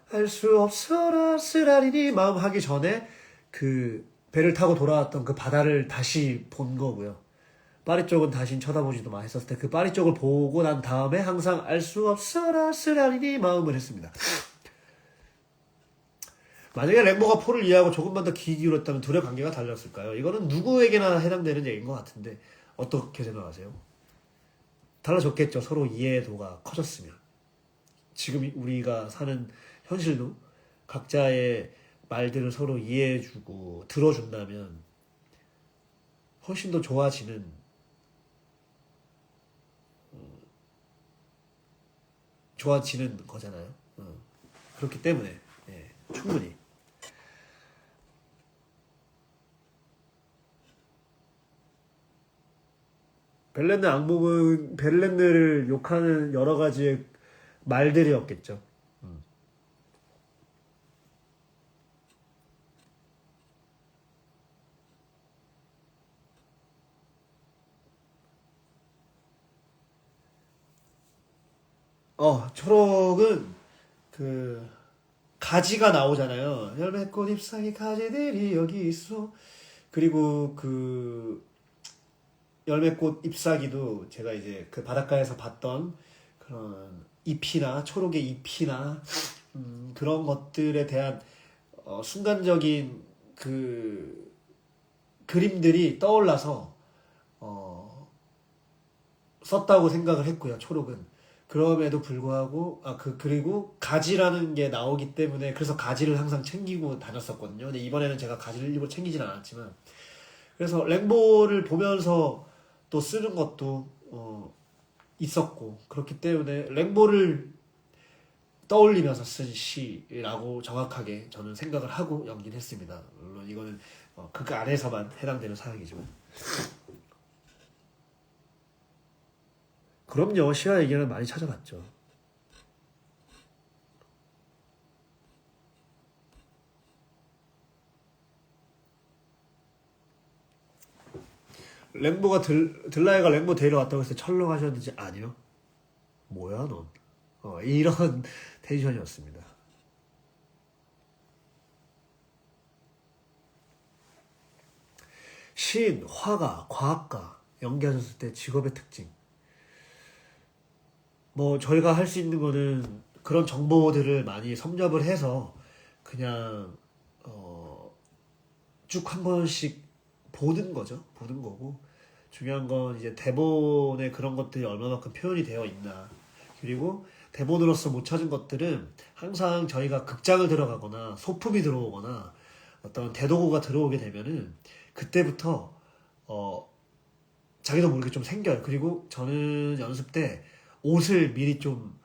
할 수 없어라 쓰라리니 마음 하기 전에 그 배를 타고 돌아왔던 그 바다를 다시 본 거고요. 파리 쪽은 다신 쳐다보지도 마 했었을 때 그 파리 쪽을 보고 난 다음에 항상 알 수 없어라 쓰라리니 마음을 했습니다. 만약에 랭보가 포를 이해하고 조금만 더 귀 기울였다면 둘의 관계가 달랐을까요? 이거는 누구에게나 해당되는 얘기인 것 같은데 어떻게 생각하세요? 달라졌겠죠. 서로 이해도가 커졌으면. 지금 우리가 사는 현실도 각자의 말들을 서로 이해해주고 들어준다면 훨씬 더 좋아지는 거잖아요. 그렇기 때문에 예, 충분히. 벨렌느 악몽은 벨렌느를 욕하는 여러 가지의 말들이었겠죠. 초록은 그 가지가 나오잖아요. 열매꽃 잎사귀 가지들이 여기 있어. 그리고 그 열매꽃 잎사귀도 제가 이제 그 바닷가에서 봤던 그런 잎이나 초록의 잎이나 그런 것들에 대한 순간적인 그 그림들이 떠올라서 어, 썼다고 생각을 했고요. 초록은. 그럼에도 불구하고 그리고 가지라는 게 나오기 때문에 그래서 가지를 항상 챙기고 다녔었거든요. 근데 이번에는 제가 가지를 일부러 챙기진 않았지만, 그래서 랭보를 보면서 또 쓰는 것도 있었고 그렇기 때문에 랭보를 떠올리면서 쓴 시라고 정확하게 저는 생각을 하고 연기를 했습니다. 물론 이거는 극 안에서만 해당되는 사항이지만 그럼요. 시와 얘기는 많이 찾아봤죠. 랭보가 들라이가 랭보 데리러 왔다고 해서 철렁하셨는지 아니요. 뭐야 넌. 이런 텐션이었습니다. 시인, 화가, 과학가 연기하셨을 때 직업의 특징. 뭐 저희가 할 수 있는 거는 그런 정보들을 많이 섭렵을 해서 그냥 쭉 한 번씩 보는 거죠. 보는 거고 중요한 건 이제 대본에 그런 것들이 얼마만큼 표현이 되어 있나. 그리고 대본으로서 못 찾은 것들은 항상 저희가 극장을 들어가거나 소품이 들어오거나 어떤 대도구가 들어오게 되면은 그때부터 자기도 모르게 좀 생겨요. 그리고 저는 연습 때 옷을 미리 좀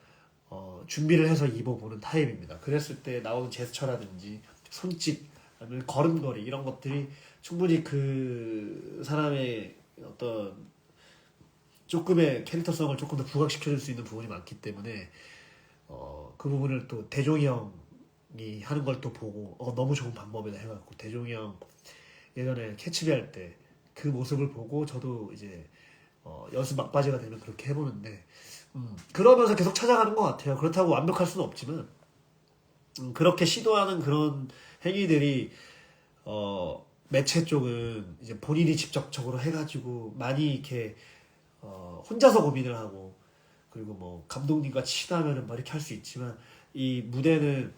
준비를 해서 입어보는 타입입니다. 그랬을 때 나오는 제스처라든지 손짓, 아니면 걸음걸이 이런 것들이 충분히 그 사람의 어떤 조금의 캐릭터성을 조금 더 부각시켜줄 수 있는 부분이 많기 때문에 그 부분을 또 대종이 형이 하는 걸 또 보고 너무 좋은 방법이다 해갖고 대종이 형 예전에 캐치비 할 때 그 모습을 보고 저도 이제 연습 막바지가 되면 그렇게 해보는데 그러면서 계속 찾아가는 것 같아요. 그렇다고 완벽할 수는 없지만 그렇게 시도하는 그런 행위들이 매체 쪽은 이제 본인이 직접적으로 해가지고 많이 이렇게 혼자서 고민을 하고 그리고 뭐 감독님과 친하면은 막 이렇게 할 수 있지만 이 무대는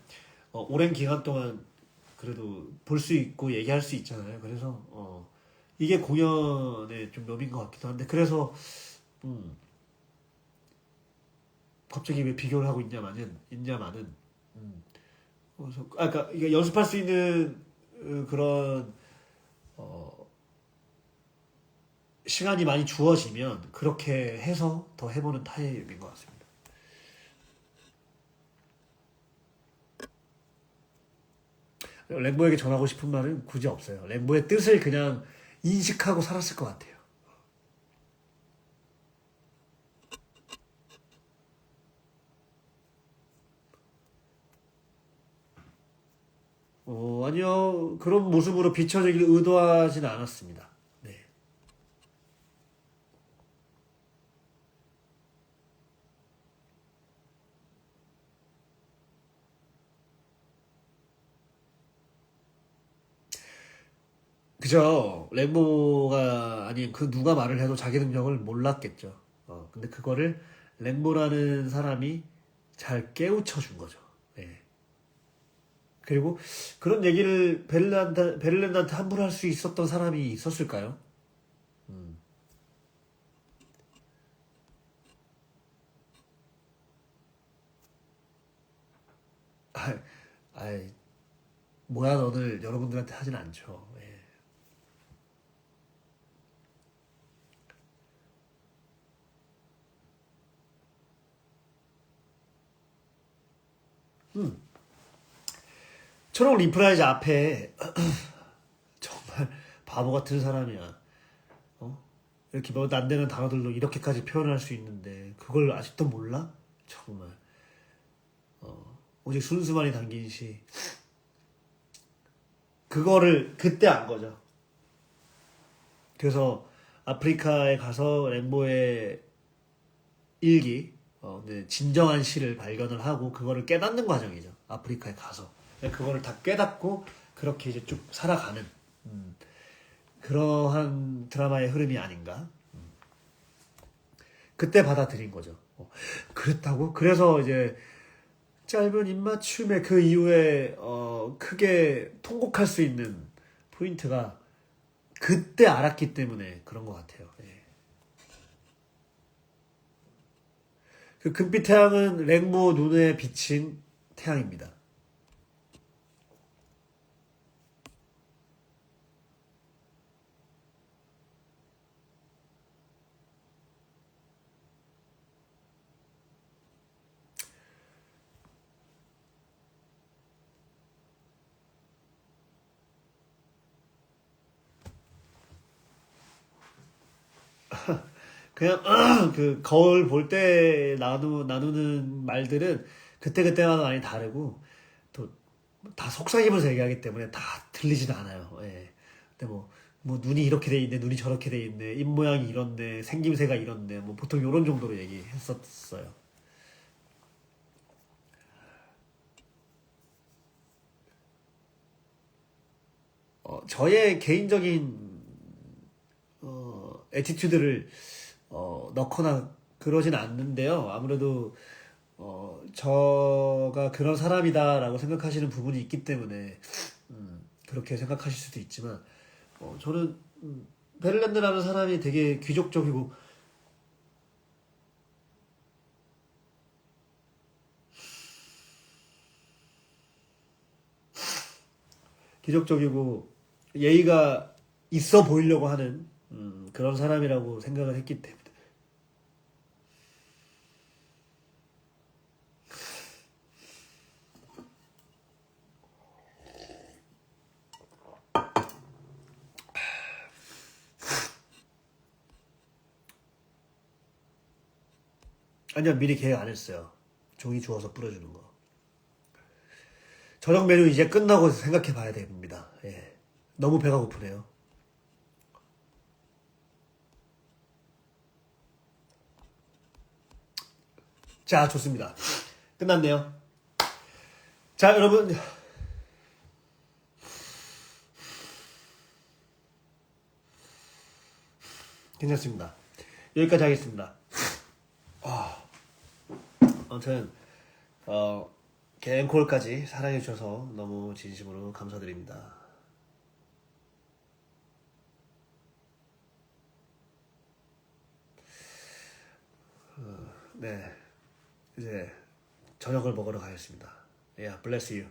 오랜 기간 동안 그래도 볼 수 있고 얘기할 수 있잖아요. 그래서 이게 공연의 좀 묘미인 것 같기도 한데 그래서 갑자기 왜 비교를 하고 있냐마는 그러니까 이게 연습할 수 있는 그런 시간이 많이 주어지면 그렇게 해서 더 해보는 타입인 것 같습니다. 랭보에게 전하고 싶은 말은 굳이 없어요. 랭보의 뜻을 그냥 인식하고 살았을 것 같아요. 아니요. 그런 모습으로 비춰지길 의도하진 않았습니다. 네. 그죠. 랭보가 아닌 그 누가 말을 해도 자기 능력을 몰랐겠죠. 근데 그거를 랭보라는 사람이 잘 깨우쳐 준 거죠. 네. 그리고 그런 얘기를 베를란드한테 함부로 할 수 있었던 사람이 있었을까요? 음. 아, 아이, 뭐야 너를 여러분들한테 하진 않죠. 예. 초록 리프라이즈 앞에 정말 바보 같은 사람이야. 어? 이렇게 뭐 안 되는 단어들로 이렇게까지 표현할 수 있는데 그걸 아직도 몰라? 정말 오직 순수만이 담긴 시 그거를 그때 안 거죠. 그래서 아프리카에 가서 램보의 일기 네, 진정한 시를 발견을 하고 그거를 깨닫는 과정이죠. 아프리카에 가서 그거를 다 깨닫고 그렇게 이제 쭉 살아가는 그러한 드라마의 흐름이 아닌가. 그때 받아들인 거죠. 그랬다고? 그래서 이제 짧은 입맞춤의 그 이후에 크게 통곡할 수 있는 포인트가 그때 알았기 때문에 그런 것 같아요. 예. 그 금빛 태양은 랭모 눈에 비친 태양입니다. 그냥 그 거울 볼 때 나누는 말들은 그때그때마다 많이 다르고 또 다 속삭이면서 얘기하기 때문에 다 들리진 않아요. 예. 근데 뭐 눈이 이렇게 돼 있네, 눈이 저렇게 돼 있네, 입 모양이 이렇네, 생김새가 이렇네, 뭐 보통 이런 정도로 얘기했었어요. 저의 개인적인 에티튜드를 넣거나 그러진 않는데요. 아무래도 저가 그런 사람이다라고 생각하시는 부분이 있기 때문에 그렇게 생각하실 수도 있지만 저는 베를란드라는 사람이 되게 귀족적이고 예의가 있어 보이려고 하는 그런 사람이라고 생각을 했기 때문에 아니요 미리 계획 안 했어요. 종이 주워서 뿌려주는 거. 저녁 메뉴 이제 끝나고 생각해 봐야 됩니다. 예. 너무 배가 고프네요. 자, 좋습니다. 끝났네요. 자, 여러분. 괜찮습니다. 여기까지 하겠습니다. 아무튼, 앵콜까지 사랑해주셔서 너무 진심으로 감사드립니다. 네. 이제 저녁을 먹으러 가겠습니다. Yeah, bless you.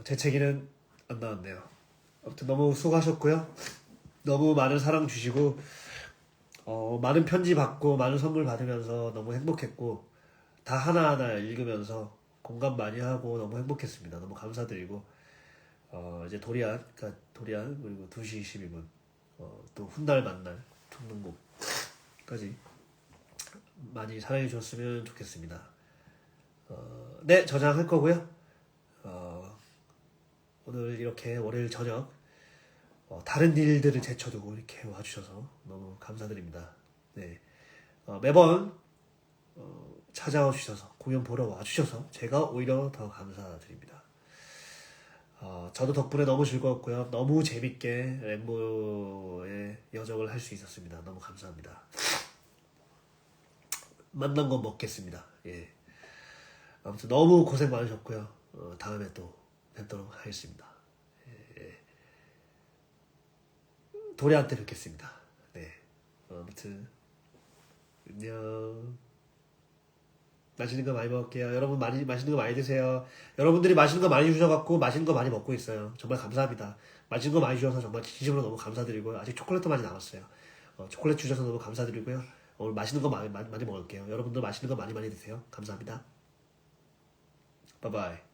재채기는 안 나왔네요. 아무튼 너무 수고하셨고요. 너무 많은 사랑 주시고 많은 편지 받고 많은 선물 받으면서 너무 행복했고 다 하나하나 읽으면서 공감 많이 하고 너무 행복했습니다. 너무 감사드리고 이제 도리안 그리고 2시 22분 또 훗날 만날 청문곡까지 많이 사랑해 주셨으면 좋겠습니다. 네, 저장할 거고요. 오늘 이렇게 월요일 저녁 다른 일들을 제쳐두고 이렇게 와주셔서 너무 감사드립니다. 네, 매번 찾아와 주셔서 공연 보러 와주셔서 제가 오히려 더 감사드립니다. 저도 덕분에 너무 즐거웠고요. 너무 재밌게 램보의 여정을 할 수 있었습니다. 너무 감사합니다. 만난 건 먹겠습니다. 예. 아무튼 너무 고생 많으셨고요. 다음에 또 뵙도록 하겠습니다. 도리한테 뵙겠습니다. 네. 아무튼 안녕. 맛있는 거 많이 먹을게요. 여러분 많이 맛있는 거 많이 드세요. 여러분들이 맛있는 거 많이 주셔갖고 맛있는 거 많이 먹고 있어요. 정말 감사합니다. 맛있는 거 많이 주셔서 정말 진심으로 너무 감사드리고요. 아직 초콜릿도 많이 남았어요. 초콜릿 주셔서 너무 감사드리고요. 오늘 맛있는 거 많이 먹을게요. 여러분들 맛있는 거 많이 드세요. 감사합니다. 바이바이.